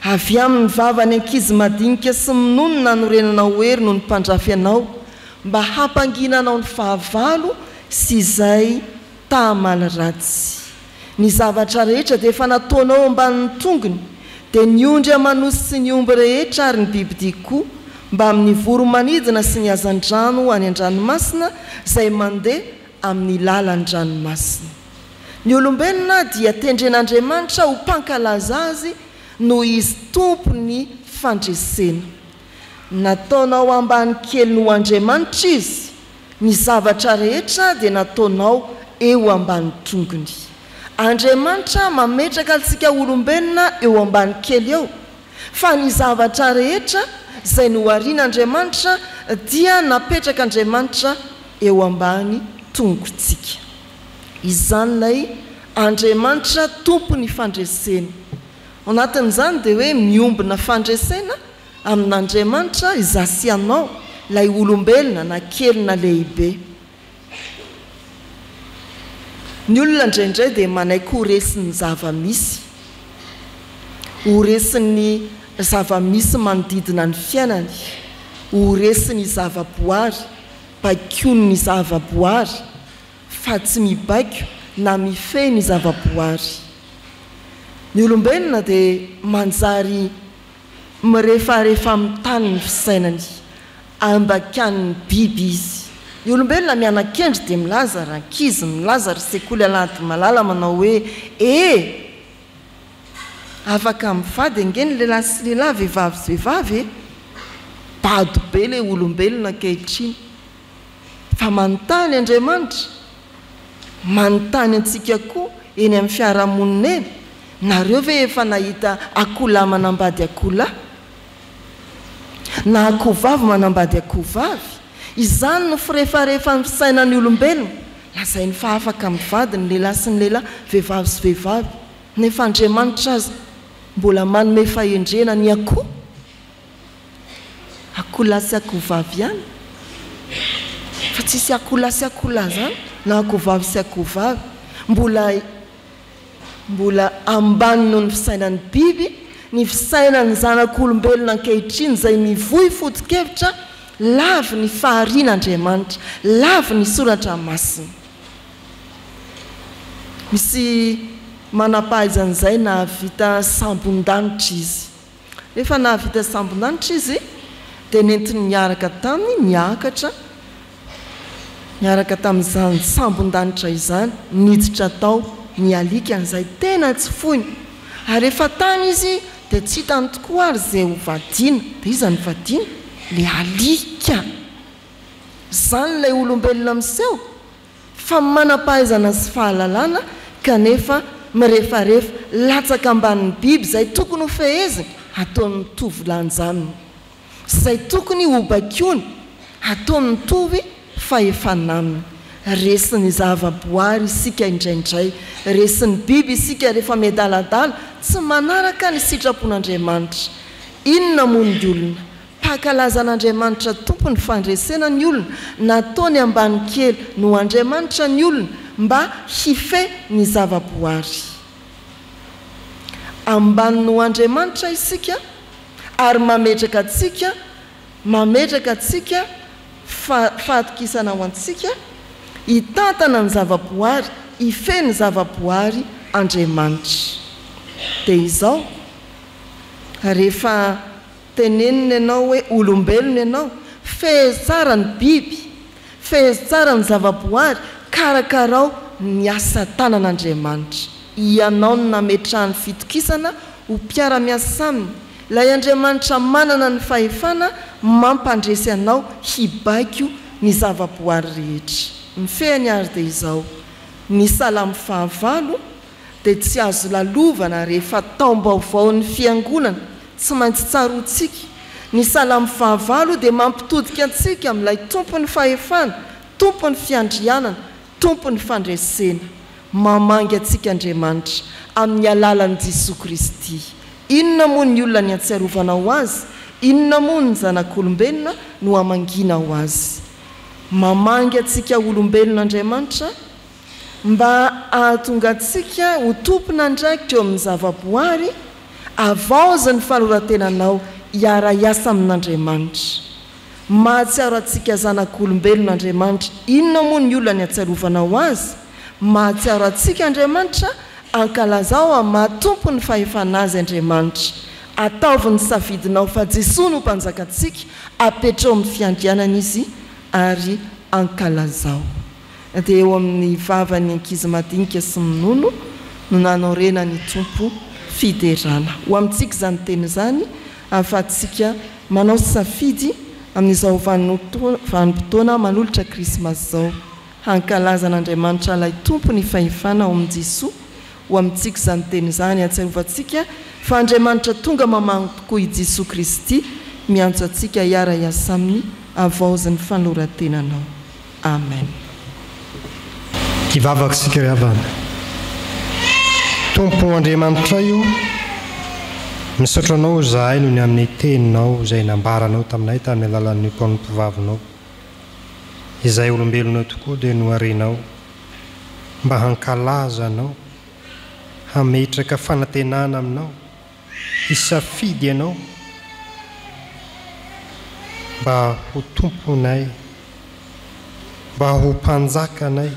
avy amin'ny vavany ankizy madinika sy minonona norenanao hery noho ny mpandrafy anao, mba hampanginanao ny fahavalo sy izay tahamaly ratsy. Ny zavatra rehetra dia efa nataonao ambanin'ny tongony, dia ny ondry amanosy sy ny omby rehetra ary ny bibidia koa, mba amin'ny voromanidina sy ny hazan-drano any an-dranomasina izay mandeha amin'ny lalan-dranomasina. Ny olombelona dia tendren'Andriamanitra ho mpankalaza azy no izy tompony fandresena. Nataonao ambany kely no Andriamanitra izy, ny zavatra rehetra dia nataonao eo ambany tongony. Andriamanitra mametraka antsika olombelona eo ambany kely eo, fa ny zavatra rehetra izay noharian'Andriamanitra dia napetraka Andriamanitra eo ambany tongontsika. Izany lay Andriamanitra tompony fandresena. Ao anatin'izany dia hoe miombina fandresena amin'Andriamanitra izasy anao, lay olombelona na kely na lehibe. Ny olona indraindray dia manaiky ho resin'ny zava-misy, ho resin'ny zava-misy manodidina ny fiainany, ho resin'ny zavaboary, baikony ny zavaboary, fa tsy mibaiko na mifehy ny zavaboary. ny olombelona dia manjary mirehefarehefa amin'ny tany ny fisainany ambakany biby izy. Ny olombelona mianan-kendry dia milaza rankizy, milaza ry sekoly alady malala manao hoe afaka mivady angeny lehilahy sy lehilahy, vehivavy sy vehivavy bado be ilay olombelona ankehitriny. Fa manontany Andriamanitra, manontany antsika koa eny amin'ny fiarahamonina eny, nareo ve efa nahita akoholahy manambady akoholahy na akohovavy manambady akohovavy? Izany no firehefarehefa ny fisainany olombelona. Lazainy fa afaka mivady ny lehilahy sy ny lehilahy, vehivavy sy vehivavy. Nefa Andriamanitra azy mbola manome fahendrena ny akoho, akoholahy sy akohovavy ihany, fa tsisy akoholahy sy akoholahy zany na akohovavy sy akohovavy. Mbola ambany noho ny fisainan'ny biby, ny fisainan'ny zanak'olombelona ankehitriny izay mivohy foto-kevitra lavy ny faharian'Andriamanitra, lavy ny soratra masina. Misy manam-pahaizan'izay nahavita sambon-danitra izy. Rehefa nahavita sambon-danitra izy dia nentiny miaraka taminy, miaraka tamin'izany sambon-danitra izany, niditra tao mialika an'izay tena tsy foiny. Ary rehefa tany izy dia tsy hitany tokoa ary izay ho vadiana. Dia iza ny vadiana? Le alika. Zany ilay olombelona miseho fa manam-pahaizana sy fahalalana, kanefa mirehefarehefa latsaka ambanin'ny biby izay tokony ho feheziny ataony mitovy lanjaniny, izay tokony ho bakiony ataony mitovy fahefanaminy. Resin'ny zavaboary isika indraindray, resin'ny biby isika rehefa miadaladala tsy manaraka ny sitrapon'Andriamanitra. Inona moa ny olona? Pakalazan'Andriamanitra tompony fandresena ny olona, nataony ambany kely no Andriamanitra ny olona mba hife ny zavaboary. Ambany no Andriamanitra isika ary mametraka atsika fahatokisana ho antsika hitantana ny zavaboary, hife ny zavaboary Andriamanitra. Dia izao rehefa tenenina ianao hoe olombelona ianao, fehezy tsara ny biby, fehezy tsara ny zavaboary, karakarao ny asa tanan'Andriamanitra. Ianao no nametrahany fitokisana ho mpiara-miasa aminy. Ilay Andriamanitra manana ny fahefana mampandresy anao hibaiko ny zavaboary rehetra. Mifehany ary dia izao, ny Salamo 9 dia tsy azo lalovana rehefa taom-baovao ny fiangonana, tsy maintsy tsaroantsika. Ny Salamo 9 dia mampitodika antsika amin'ilay tompony fahefana, tompony fiandrianana, tompony fandresena, mamangy antsika Andriamanitra amin'ny alalan'i Jesosy Kristy. Inona moa ny olona ny atsiarovana ho azy? Inona moa ny zanak'olombelona no amangina ho azy? Mamangy antsika olombelon'Andriamanitra mba ahatonga antsika ho tompona andraikitra eo amin'ny zavaboary, avaoza ny fahalorantenanao hiara-iasa amin'Andriamanitra. Mahatsiaro antsika zanak'olombelon'Andriamanitra. Inona moa ny olona ny atsiarovana ho azy? Mahatsiaro antsika Andriamanitra ankalazao amin'ny mahatompo ny fahefana azy Andriamanitra. Ataovy ny safidinao fa Jesosy no mpanjaka antsika, apetrao amin'ny fiandrianana izy ary ankalazao. Dia eo amin'ny vavany ankizy madinika sy minono no nanorena ny tompo fiderana. Ho amintsika izany teny izany, ahafahantsika manao safidy amin'izao vanim-potoana manolotra Krismasy zao, hankalazan'Andriamanitra ilay tompo ny fahefana ao amin'i Jesosy. Ho amintsika izany teny izany atsiarovantsika fa Andriamanitra tonga mamango tokoa i Jesosy Kristy, miantso antsika hiara-iasa aminy, avaozan'ny fanolorantenanao. Amen. Hivavaka sika ry havana. Tompo Andriamanitra io, misaotra anao zahay noho ny amin'ny teninao izay nambaranao taminay tamin'ny alalan'ny mpanompovavinao, izay olombelonao tokoa dia noharenao mba hankalaza anao, hametraka fanantenana aminao, hisafidy ianao mba ho tomponay, mba ho mpanjakanay.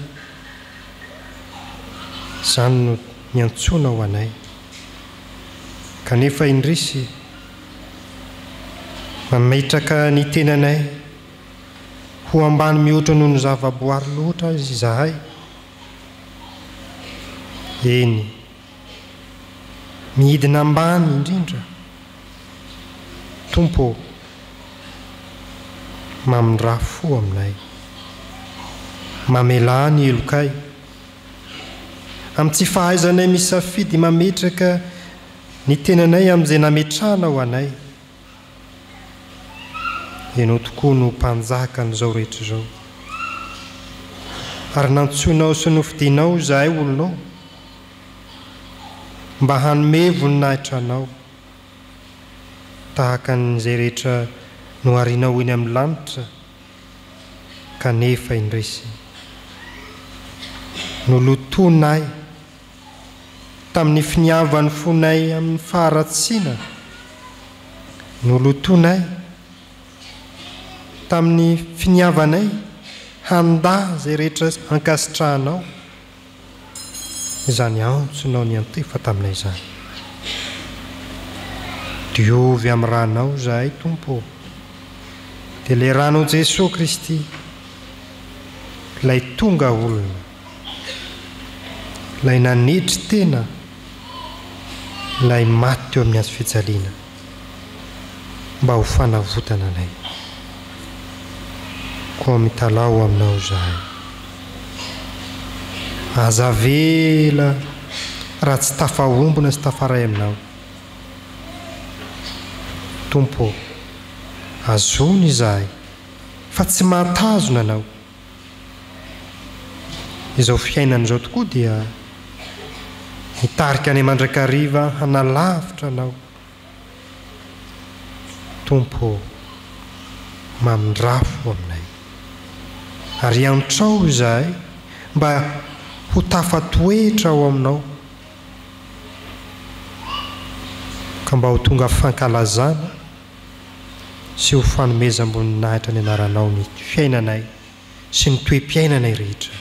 Izany no niantsoana ho anay kanefa indrisy mametraka ny tenanay ho ambany mihoatra noho ny zavaboary loatra izy zahay. Eny mihidina ambany indrindra Tompo mamindra fo aminay, mamela ny elokay amin'ny tsy fahaizanay misafidy mametraka ny tenanay amin'izay nametrahana ho anay. Ianao tokoa no mpanjaka n'izao rehetra izao, ary nantsoinao sy nofidianao izahay olonao mba hanome voninahitra anao tahaka n'izay rehetra no arianao eny amin'ny lanitra. Kanefa indrisy nolotonay tamin'ny finiavany fonay amin'ny faharatsiana, nolotonay tamin'ny finiavanay handa zay rehetra ankasitrahanao. Izany antsonao ny antefa taminay izany. Diovy amin'ny ranao zahay Tompo, dia ilay ranao Jesosy Kristy, ilay tonga olona, ilay nanetry tena, ilay maty teo amin'ny azo fijaliana, mba ho fanavotana anay. Koa mitalao aminao zahay. Aza vela raha tsy tafahombona sy tafaray aminao. Tompo, azony izahay fa tsy mahatazona anao. Izao fiainana izao tokoa dia mitarika any mandrakariva hanalavitra anao. Tompo, mamindrafo aminay, ary antrao izahay mba ho tafatoetra ao aminao, ka mba ho tonga fankalazana sy ho fanomezam-boninahitra ny anaranao ny fiainanay sy ny toe-piainanay rehetra.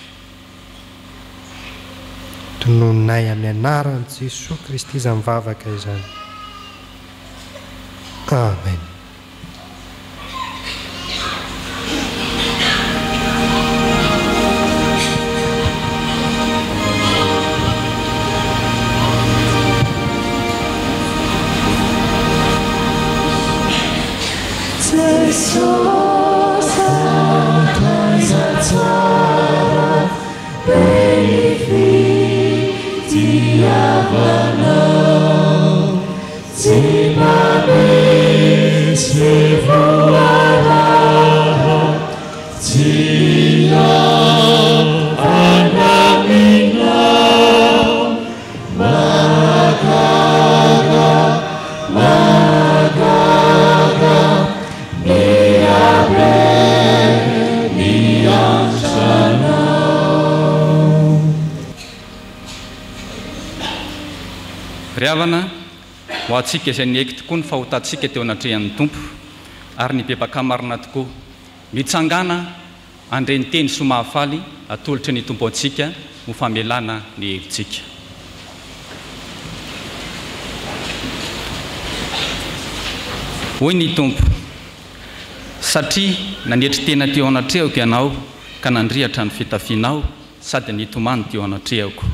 Tononay amin'ny anaran'i Jesosy Kristy izy mivavaka izany. Amen. Riavana ho atsika izay nieky tokoa ny fahotantsika teo anatrehan'ny Tompo, ary ny bebakamarina tokoa mitsangana andreny teny somahafaly atolotry ny Tompo antsika ho famelana ny herintsika. Hoy ny Tompo, satria nanetry tena teo anatrehako ianao ka nandrihatra ny fitafianao sady nitomany teo anatrehako.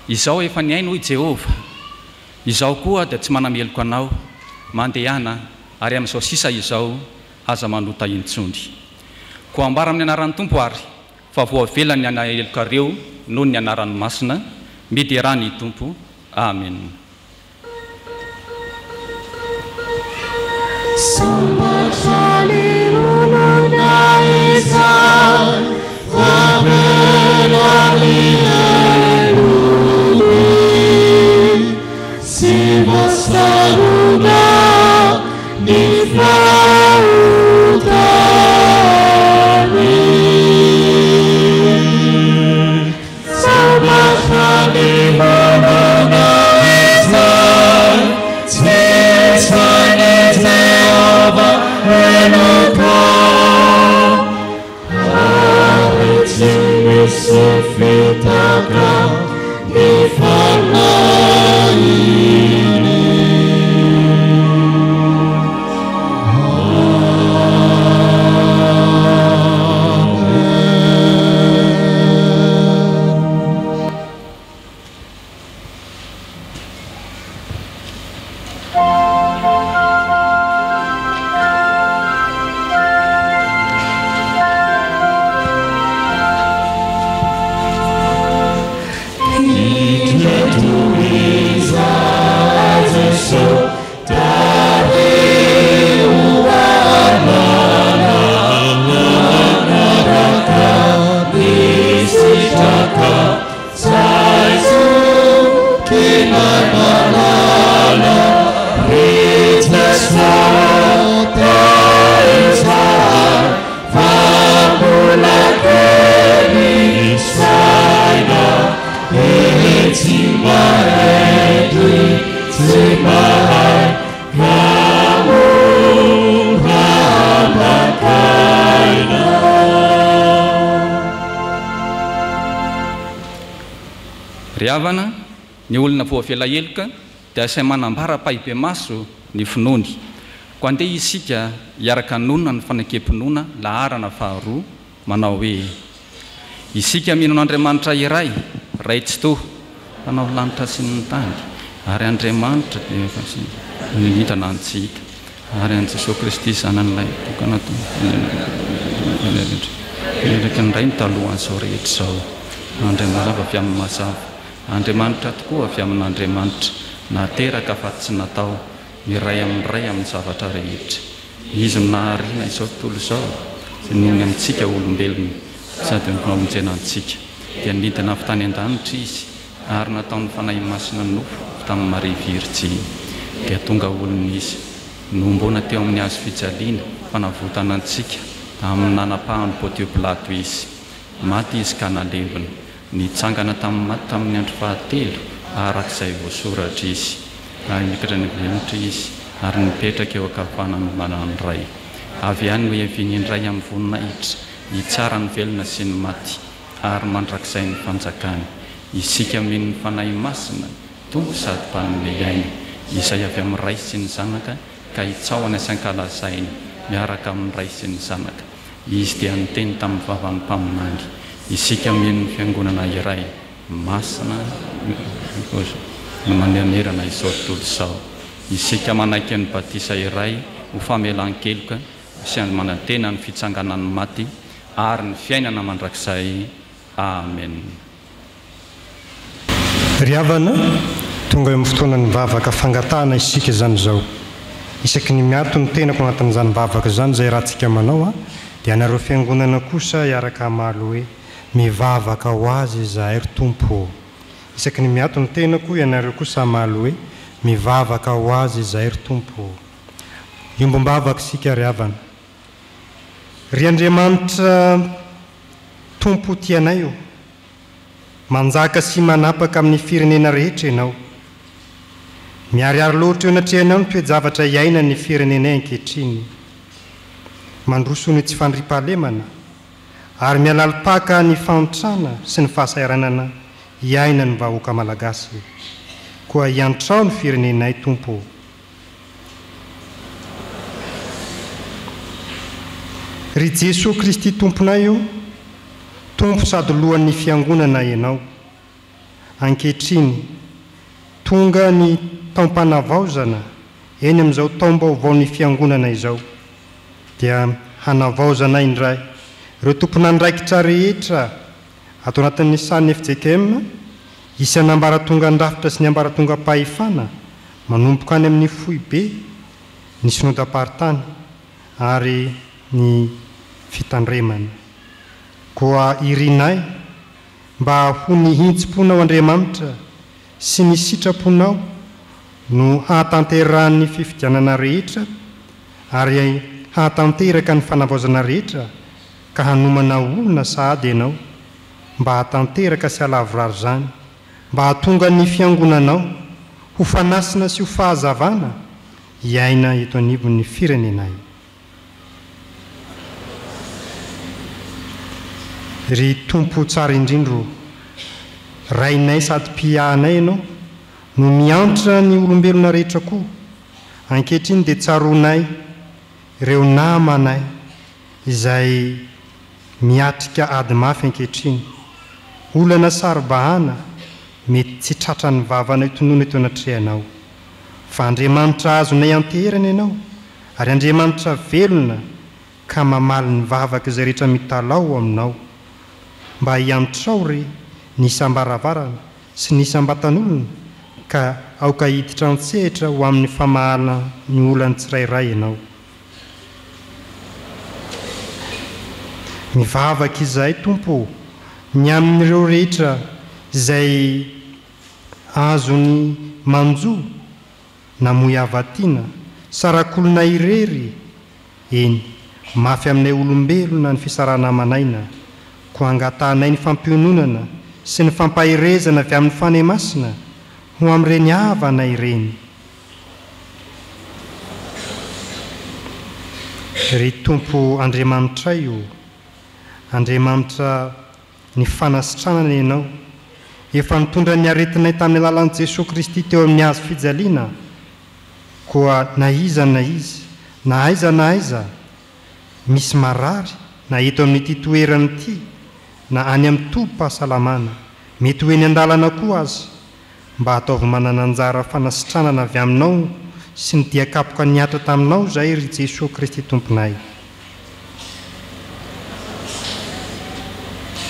Izao efa niaino hoy Jehova, izao koa dia tsy manameloko anao, mandehana ary amin'izao sisa izao aza manota intsony. Koa ambara amin'ny anaran'ny Tompo ary fa voavelany anaelokareo noho ny anaran'ny masina, miderany Tompo. Amen. Sofita, mi farà ry havana ny olona voafelahelika dia asay manambara pahibe maso ny finoany ko andeha isika hiaraka nonona ny fanakempinoana laharana faharoa manao hoe isika minon'Andriamanitra iray ray tsy to fanao lanitra sy ny tany ary Andriamanitra dia hitana antsika ary an Jesosy Kristy zanan'ilay tokana eraka ny ray ny talohan'izao rehetra izao Andriamanitra avy amin'ny mazava Andriamanitra tokoa avy amin'Andriamanitra nateraka fa tsy natao miray amin'ray amin'ny zavatra rehetra izy minahariana izao tontolo izao sy nohony amintsika olombelona sady namonjena antsika dia nidina avy tany an-danitra izy ary nataon'ny fanahy masina nofo tamin'ny mariviritsy dia tonga olona izy nombona teo amin'ny hazo fijaliana fanavotana antsika amin'ny nanapahany Pontio Pilato izy maty izy ka nalevina nitsangana tamin'ny maty tamin'ny andro fahatelo arak'izay voasoratra izy ary nikatra ny velonitra izy ary nipetraka eo ankavanany manany ray avy ihany no hiavian'indray amin'ny voninahitra hitsara ny velona sy ny maty ary mandrakizay ny fanjakany isika amin'ny fanahy masina tonga sady mpanome aina izay avy amin'ny ray sy ny zanaka ka hitsaoana isan-kalazainy miaraka amin'ny ray sy ny zanaka izy dia niteny tamin'ny vavan'ny mpaminany isika amin'ny fiangonana iray masina no maneanerana izao tontolo izao isika manaiky ny batisa iray ho famelan-keloka sy manantena ny fitsanganan'ny maty ary ny fiainana mandrakizay amen. Ry havana tonga eo amin'ny fotoana ny vavaka fangatahana isika izany izao isaky ny miato ny tenako agnatin'izany vavaka izany izay rahantsika manao dia anareo fiangonana kosa hiaraka hamaly hoe mivavaka ho azy izahay ry tompo isaky ny miato ny tenako ianareo kosa hamaly hoe mivavaka ho azy izahay ry tompo iombom-bavaka isika ry havana ry Andriamanitra tompo tianay io manjaka sy manapaka amin'ny firenena rehetra ianao miariary loatra eo natrehanao ny toe-javatra iaina ny firenenay ankehitriny mandroso ny tsy fandriam-pahalemana ary mialalipaka ny fanotrana sy ny fahasairanana iaina ny vahoaka malagasy koa hiantrao ny firenenay tompo ry Jesosy Kristy tomponay io tompo sady lohan'ny fiangonana ianao ankehitriny tonga ny taom-panavaozana eny amin'izao taom-baovaon'ny fiangonana izao dia hanavaozana indray ireo tomponandraikitra rehetra atao anatin'ny san'ny FJKM isy anambaratonga andrafitra sy ny ambaratonga pahefana manomboka any amin'ny foibe ny synodam-paritany ary ny fitandremana koa irinay mba ho ny hintsim-ponao Andriamanitra sy ny sitraponao no hahatanterahany fifidianana rehetra ary hahatanteraka ny fanavaozana rehetra ka hanomana olona sahady ianao mba hahatanteraka sy halavorary zany mba hahatonga ny fiangonanao ho fanasina sy ho fahazavana hiaina eto anivon'ny firenenay ry tompo tsara indrindro rainay sady mpiahanay ianao no miantra ny olombelona rehetra koa ankehitriny dia tsaronay ireo namanay izay miatrika ady mafy ankehitriny olana saribahana mety tsy tratra ny vavana itonoana eto anatrehanao fa Andriamanitra azonay anterana ianao ary Andriamanitra velona ka mamaly ny vavaka izay rehetra mitalao aminao mba hiantrao ry ny isam-baravarana sy ny isam-batan'olona ka aoka hiditra antsehatra ho amin'ny famahala ny olany tsirairay ianao mivavaka izahay tompo ny amin'ireo rehetra izay azony manjo na moyavatiana sarakolona irery eny mafy aminay olombelona ny fisarana manaina ko angatanay ny fampiononana sy ny fampahirezana avy amin'ny fane masina ho amin'ireny havana ireny. Ry tompo Andriamanitra io, Andriamanitra ny fanasitranana ianao, efa nitondra ny aretinay tamin'ny alalan'i Jesosy Kristy teo amin'ny hazo fijaliana, koa na iza na izy, na aiza misy marary na eto amin'ity toerana ity na any amin'ny tobim-pahasalamana, mety hoe ny an-dalana koa azy, mba ataovy manana anjara fanasitranana avy aminao sy ny diakapoka niatra taminao zay ry Jesosy Kristy tomponay.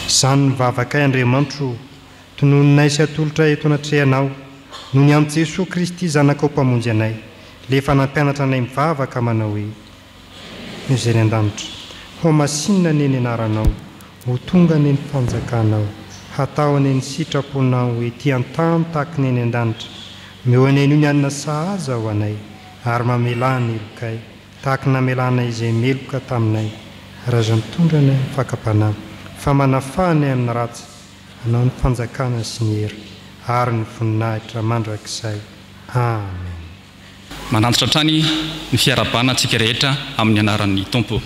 Izany nivavakay Andriamanitro tononinay sy atolotra eto anatrehanao noho ny amin'ny Jesosy Kristy zanakao mpamonjy anay, lefa nampianatra anay mivavaka manao hoe: izay ny an-danitra, ho masinina neny anaranao, ho tonga neny fanjakanao, hatao neny sitraponao hoe ty antany tahaka neny an-danitra, meo aneny io ny anina sahaza ho anay, ary mamelana elokay tahaka namelana izay meloka taminay, raza mitondra anay mifankampanahy, fa manafahany amin'ny ratsy, anao ny fanjakana sy ny hery, ary ny voninahitra mandrakizay. Amen. Manantitra trany ny fiarabana antsika rehetra amin'ny anaran'ny Tompo.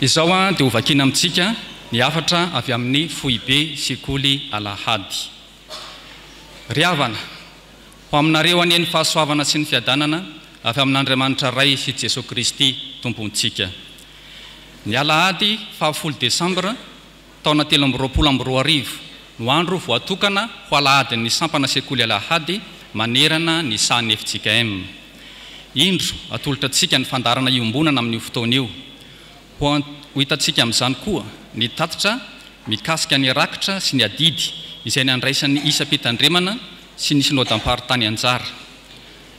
Izao dia ho vakiana amintsika ny afatra avy amin'ny foibe sekoly alahady. Ry havana, ho aminareo aneny fahasoavana sy ny fiadanana avy amin'Andriamanitra ray sy Jesosy Kristy tompontsika. Ny alahady 10 Desambra taona 2022 no andro voatokana ho alahady ny sampana sekoly alahady manerana ny sahany FJKM. Indro atolotra antsika ny fandarana iombonana amin'ny fotoana io. Ho hitantsika amin'izany koa ny tatitra mikasika ny rakitra sy ny adidy izay nandraisan'ny isa-pitandremana sy ny synodam-paritany anjara.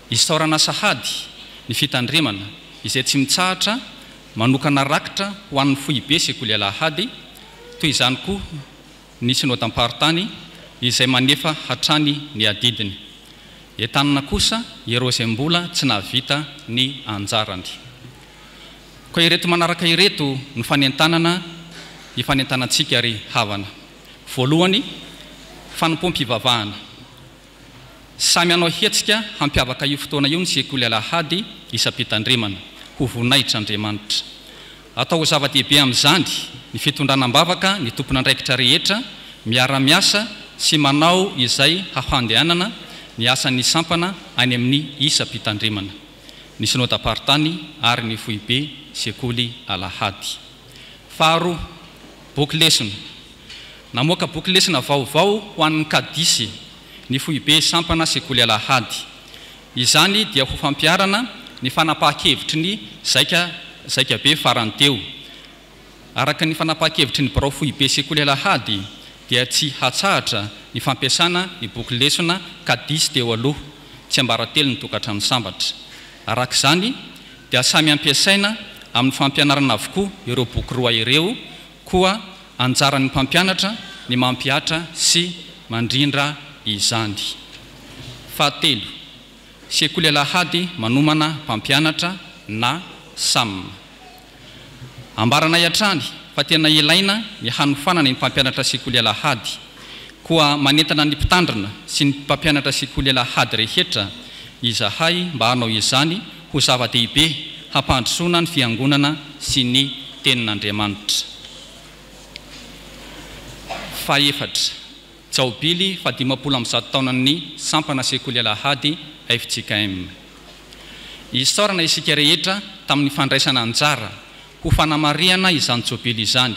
Isaorana sahady ny fitandremana izay tsy mitsahatra manokana rakitra ho an'ny foibe sekoly alahady, toy izany koa ny synodam-paritany izay manefa hatrany ny adidiny. Entanina kosa ireo izay mbola tsy nahavita ny anjarany. Koa ireto manaraka ireto ny fanentanana ifanentanantsika ry havana. Voalohany, fanompom-pivavahana. Samy anao hetsika hampiavaka io fotoana io ny sekoly alahady isa-pitandremana ho voninahitra Andriamanitra. Atao ho zava-dehibe amin'izany ny fitondranam-bavaka ny tompon'andraikitra rehetra miara-miasa sy manao izay hafandehanana ny asan'ny sampana any amin'ny isa-pitandremana, ny synodam-paritany ary ny foibe sekoly alahady. Faharoa, boky lesona. Namoaka boky lesona vaovao ho an'ny kadisy ny foibe sampana sekoly alahady. Izany dia ho fampiarana ny fanapahan-kevitry ny zaika be farany teo. Araka ny fanapahan-kevitry ny barao foibe sekoly alahady dia tsy hatsahatra ny fampiasana ny boky lesona kadisy teo aloha, tsy ambaratelo ny tokantrano sambatra. Araka izany dia samy ampiasaina amin'ny fampianarana avokoa ireo boky roa ireo, koa anjaran'ny mpampianatra ny mampiatra sy mandrindra izany. Fahatelo, sekoly alahady manomana mpampianatra na SAM. Ambarana iatrany fa tena ilaina ny hanofanana ny mpampianatra sekoly alahady, koa manentana ny mpitandrina sy ny mpampianatra sekoly alahady rehetra izahay mba hanao izany ho zava-dehibe hampandrosoana ny fiangonana sy ny tenin'Andriamanitra. Fahaefatra, Jaobily 17 taonan'ny sampana sekoly alahady FJKM. Isaorana isika rehetra tamin'ny fandraisana anjara ho fanamariana izany jaobily izany.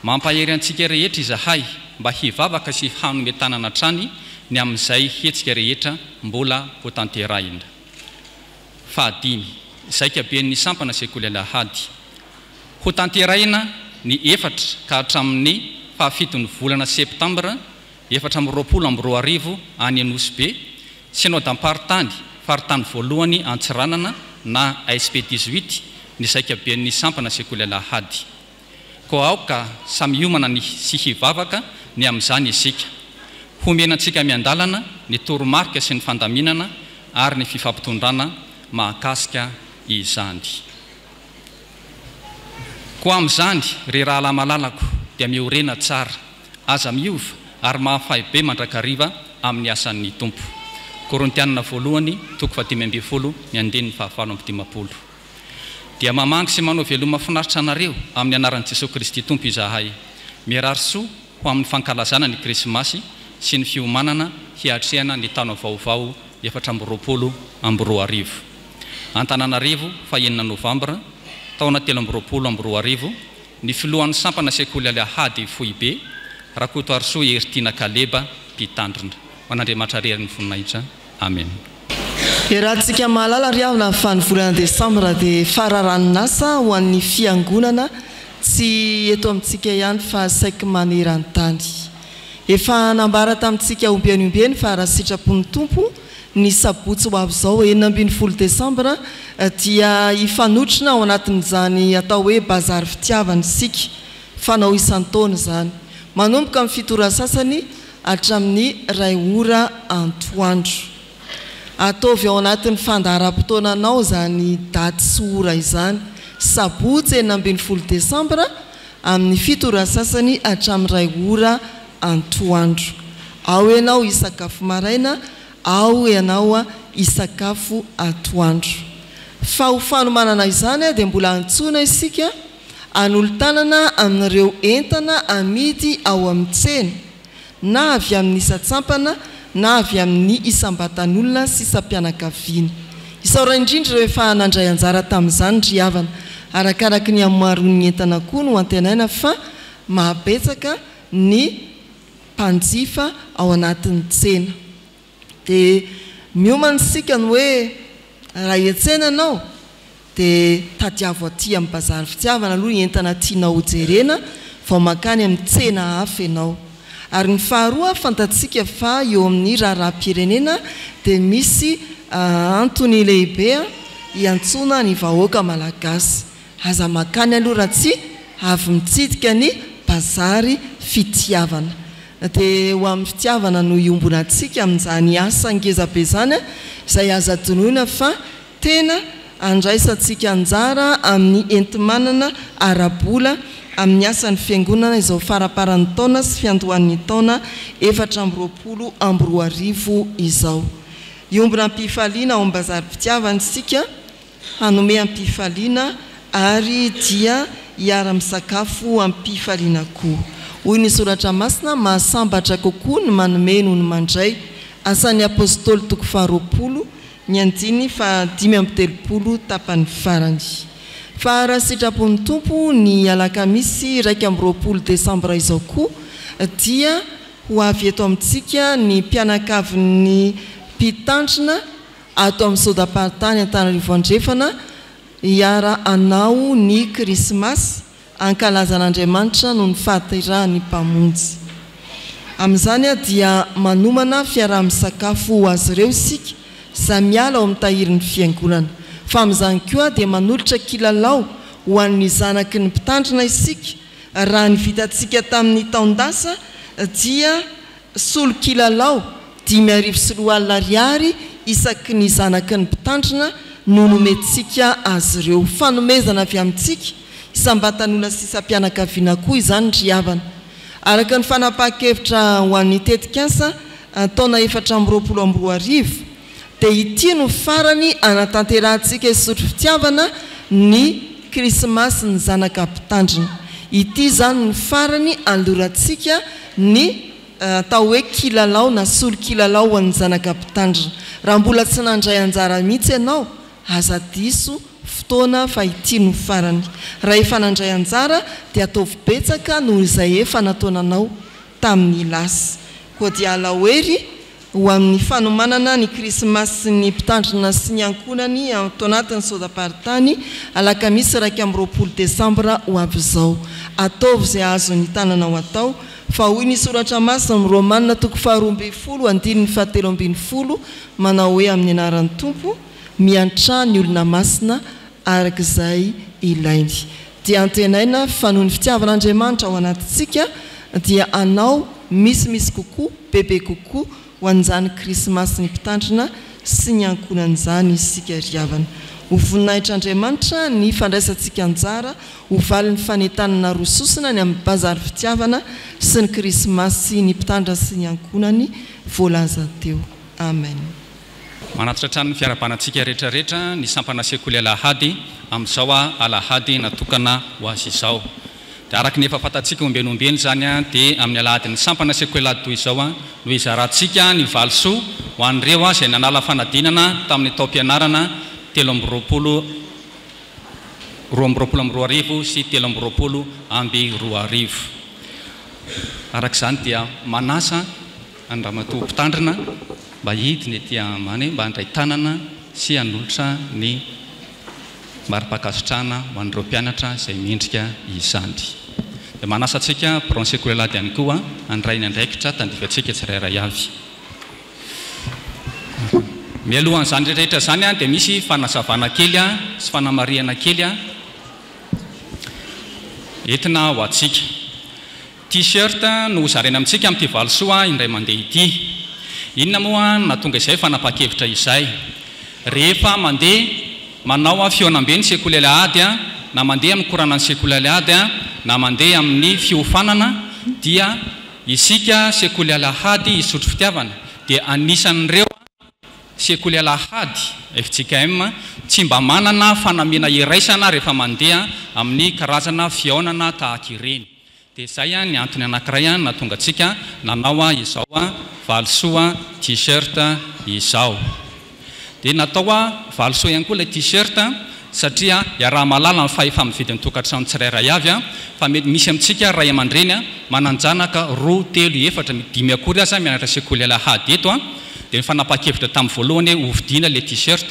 Mampahery antsika rehetra izahay mba hivavaka sy hanometanana trany ny amin'izay hetsika rehetra mbola ho tanterahina. Fahadimy, zaika ben'ny sampana sekoly alahady. Ho tanterahina ny 4 ka hatramin'ny 7 volana Septambra 2022 any Anosy-be, synodam-paritany faritany voalohany Antsiranana na ASP18 ny zaika ben'ny sampana sekoly alahady. Koa aoka samy hiomana ny sy hivavaka ny amin'izany isika. homenantsika miandalana ny toromarika sy ny fandaminana ary ny fifampitondrana mahakasika izany. Koa amin'izany ry rahalamalako dia miorena tsara, aza miova ary mahafay be mandrakariva amin'ny asan'ny tompo. Korintianina voalohany 10:20 dia mamangy sy manao veloma mahafinaritra anareo amin'ny anaran'i Jesosy Kristy Tompo izahay. Miarary soa ho amin'ny fankalazana ny Krismasy sy ny fiomanana hiatrehana ny taona vaovao 2022. Antananarivo fa 9 Novambra taona 2022 ny filohan'ny sampana sekoly Alahady Foibe Rakoto Arsoa Ertina Kaleba mpitandrina. Manandriamanitra reriny voninahitra. Amen. Rahantsika mahalala ry avana fa ny volana Desambra dia fararanon'asa ho an'ny fiangonana tsy eto amintsika ihany fa saika maneran-tany. Efa nambara tamintsika ombiany fa raha sitrapon'ny tompo ny sabotsy ho avy izao 19 Desambra dia ifanotrina ao anatin'izany atao hoe bazary fitiavana isika, fanao isan-taona izany. Manomboka amin'ny fitora sasany hatramin'ny 2 ora antoandro. Ataovy ao anatin'ny fandaharam-potoananao zany daty sy ora izany. Sabotsy 19 Desambra amin'ny fitora sasany hatramin'ny 2 ora antoandro. Ao ianao isakafo maraina, ao ianao isakafo atoandro. Fa ho fanomanana izany dia mbola antsoina isika anolo-tanana amin'ireo entana amidy ao amin'ny tsena, na avy amin'ny isa-tsampana na avy amin'ny isam-batan'olona sy isam-pianakaviana. Isaora indrindra ireo efa nandray anjara tamin'izany ry havana, arakaraky ny amaroan'ny entana koa no antenaina fa mahabetsaka ny mpanjifa ao anatin'ny tsena. Dia miomana isika ny hoe raha iantsenanao dia tadiavo aty amin'ny bazary fitiavana aloha ny entana tianao hojerena vao makany amin'ny tsena hafa ianao. Ary ny faharoa fantatsika fa eo amin'ny raharaham-pirenena dia misy antony lehibe iantsona ny vahoaka malagasy. Aza makany aloha raha tsy avy mitsidika ny bazary fitiavana. Dia ho amin'ny fitiavana no iombona antsika amin'izany asa ngezabe zany izay aza tonoina fa tena andraisantsika anjara amin'ny entimanana arabola amin'ny asan'ny fiangonana izao faraparan'ny taona sy fiandohan'ny taona 2022 izao. Iombona ampifaliana ao ambazary fitiavana isika, hanome ampifaliana ary dia hiara-misakafo ampifaliana koa. Hoy ny soratra masina, mahasambatra kokoa ny manome noho ny mandray. Asan'ny apôstôly 2 ny andiny fa 5 tapany farany. Fa raha sitrapon'ny tompo ny alakamisy 2 Desambra izao koa dia ho avy eto amintsika ny mpianakavin'ny mpitandrina ato amin'ny sodapartany Antananarivo Andrefana hiara anao ny Krismasy ankalazan'Andriamanitra noho ny fahaterahany mpamonjy. Amin'izany dia manomana fiaraha-misakafo ho azy ireo isika samiala ao amin'ny tahirin'ny fiangonana. Fa amin'izany koa dia manolotra kilalao ho an'ny zanaky ny mpitandrina isika. Raha ny vitantsika tamin'ny taondasa dia solo kilalao 5,4 ariary isaky ny zanaky ny mpitandrina no nomentsika azy ireo. Fanomezana avy amintsika isam-batan'olona sy isam-pianakaviana koa izany ry havana. Araka ny fanapahan-kevitra ho an'ny tetikasa taona 2022 dia ity no farany anatanterantsika isotro fitiavana ny Krismasy ny zanaka mpitandrina. Ity zany ny farany anlorantsika ny atao hoe kilalao na solo kilalao ho an'ny zanaka mpitandrina. Raha mbola tsy nandray anjara mihitsy ianao, aza diso fotoana fa ity no farany. Raha efa nandray anjara dia ataovy betsaka noho izay efa nataonanao tamin'ny lasy. Koa dia alahoery ho amin'ny fanomanana ny Krismasy ny mpitandrina sy ny ankonany ato anatin'ny sodapartany alakamisy 2 Desambra ho avy izao. Ataovy izay azony tananao atao. Fa hoy ny soratra masina amin'ny Romanina 12:17 manao hoe amin'ny anaran'ny tompo miantra ny olona masina arak'izay ilainy. Dia antenaina fa noho ny fitiavan'Andriamanitra ao anatintsika dia anao misimisy kokoa bebe kokoa ho an'izany krismasy ny mpitandrina sy ny ankonan'izany isika riavana ho voninahitra Andriamanitra ny fandraisantsika anjara ho valin'ny fanentanana rososina ny amin'ny bazary fitiavana sy ny krismasy ny mpitandrina sy ny ankonany voalaza teo. Amen. Manatitra trano ny fiarabanantsika rehetrarehetra ny sampana sekoly alahady amin'izao alahady natokana ho azy izao. Dia araka ny efa fantatsika ombenombeny zany dia amin'ny alahady ny sampana sekoly alahady toy izao no izarantsika ny valisoa ho an'ireo izay nanala fanadinana tamin'ny tao-pianarana 7 roarivo sy 7 amby 2 arak'izany dia manasa andramatoa mpitandrina mba hidiny etỳ mane mba handray tanana sy hanolotra ny mari-pakasitrahana ho an'ireo mpianatra izay miendrika izany. Dia manasa antsika pronsekoly alahady ihany koa andray ny andraikitra tandivantsika tsirairay avy. Mialohan'izany rehetrarehetra zany dia misy fanazavana kely sy fanamariana kely entina ho antsika. T-shirt no zaraina amintsika amin'ity valisoa indray mandeha ity. Inona moa natonga izay fanapa-kevitra izay? Rehefa mandeha manao fioanambe ny sekoly alahady na mandeha amin'ny koranan'ny sekoly alahady na mandeha amin'ny fiofanana dia isika sekoly alahady isotro fitiavana dia anisan'ireo sekoly alahady FJKM tsy mba manana fanamiana iraisana rehefa mandeha amin'ny karazana fiaonana tahaka ireny. Dia izay ny antony anankiray natonga antsika nanao izao valisoa t-shirt izao. Dia natao valisoa ihany koa ilay t-shirt satria iaraha malala ny fahefa-mividy ny tokantrano tsirairay avy fa misy amintsika ray aman-dreny mananjanaka 2, 3, 4, 5 akory aza mianatra sekoly alahady eto dia ny fanapa-kevitra tamin'ny voalohany hovidiana ilay t-shirt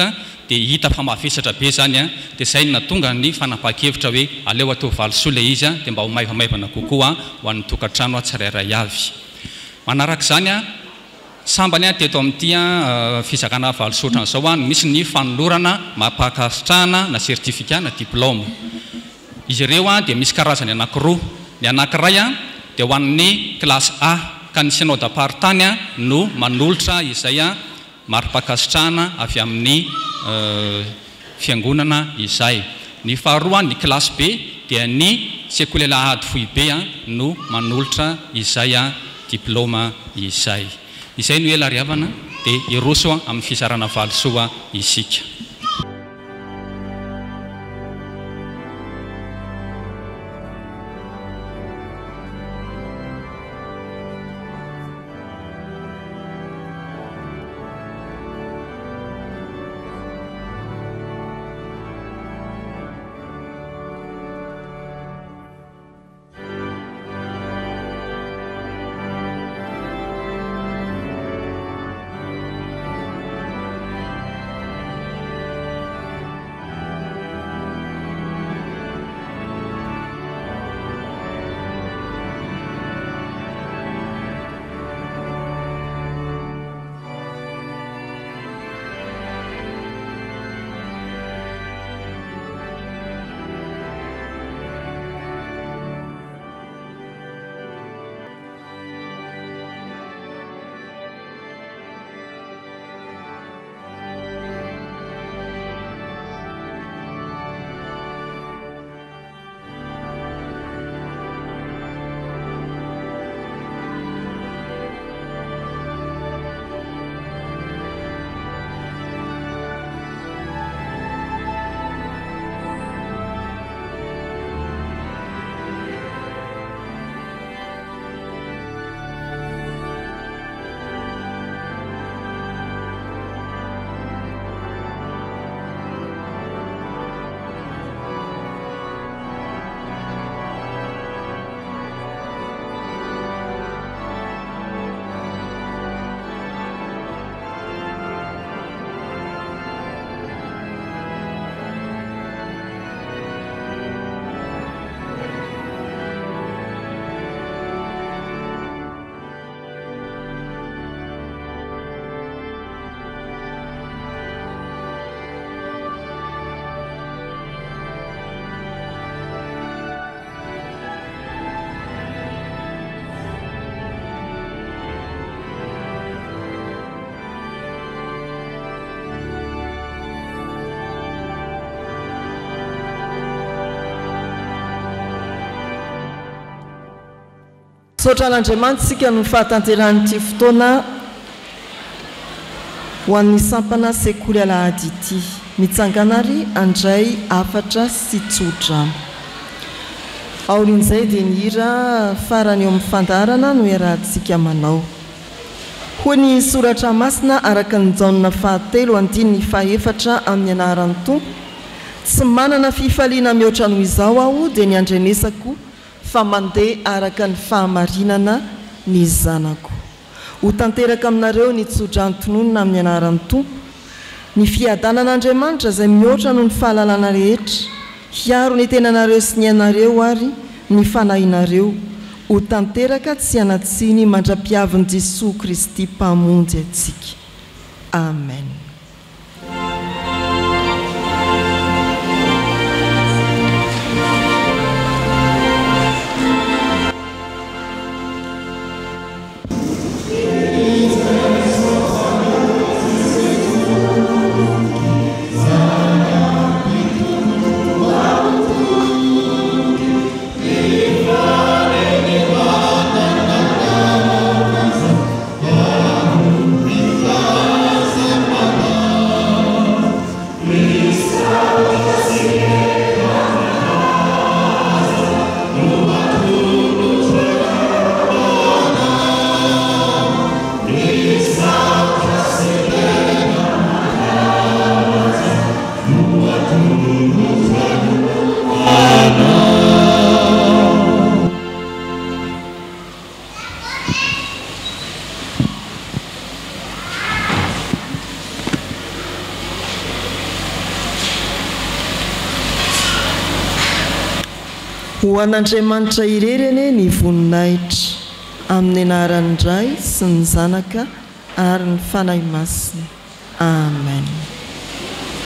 dia hita fa mavesatra be zany dia izay natonga ny fanapa-kevitra hoe aleo atao valisoa ilay izy dia mba ho maivamaivana kokoa ho an'ny tokantrano tsirairay avy. Manarak'izany sambany teto amin'ity fizakana valisoa ohatran'izao misy ny fanolorana mapakasitrahana na certificat na diplôme. Izy ireo dia misy karazany anankiroa. Ny anankiray dia ho an'ny classe A ka ny synode apartany no manolotra izay mari-pakasitrahana avy amin'ny fiangonana izay. Ny faharoa ny classe B dia ny sekoly alahady foibe no manolotra izay diplôma izay. Izay no ela riavana dia iroso amin'ny fizarana valisoa isika. Saotran'Andriamanitra isika no fahatanterahanyity fotoana ho an'ny sampana sekoly alahady ity mitsanganary andray 4 sy tsodrano aorin'izay dia ny hira farany eo amin'ny fandarana no iarahantsika manao ho ny soratra masina araka ny jaonina 7 andiny 4 amin'ny anaran'ny tompo tsy manana fifaliana mihoatra noho izao aho dia ny andrenesako fa mandeha araka ny fahamarinana ny zanako ho tanteraka aminareo ny tsodranotononina amin'ny anaran'ny tompo ny fiadanan'Andriamanitra izay mihoatra noho ny fahalalana rehetra hiaro ny tenanareo sy ny anareo ary ny fanahinareo ho tanteraka tsy anatsiny mandra-piavin'i Jesosy Kristy mpamonjy antsika. Amen. Ho an'Andriamanitra irereny ny voninahitra amin'ny anaran'ny Ray sy ny Zanaka ary ny fanahy masina. Amen.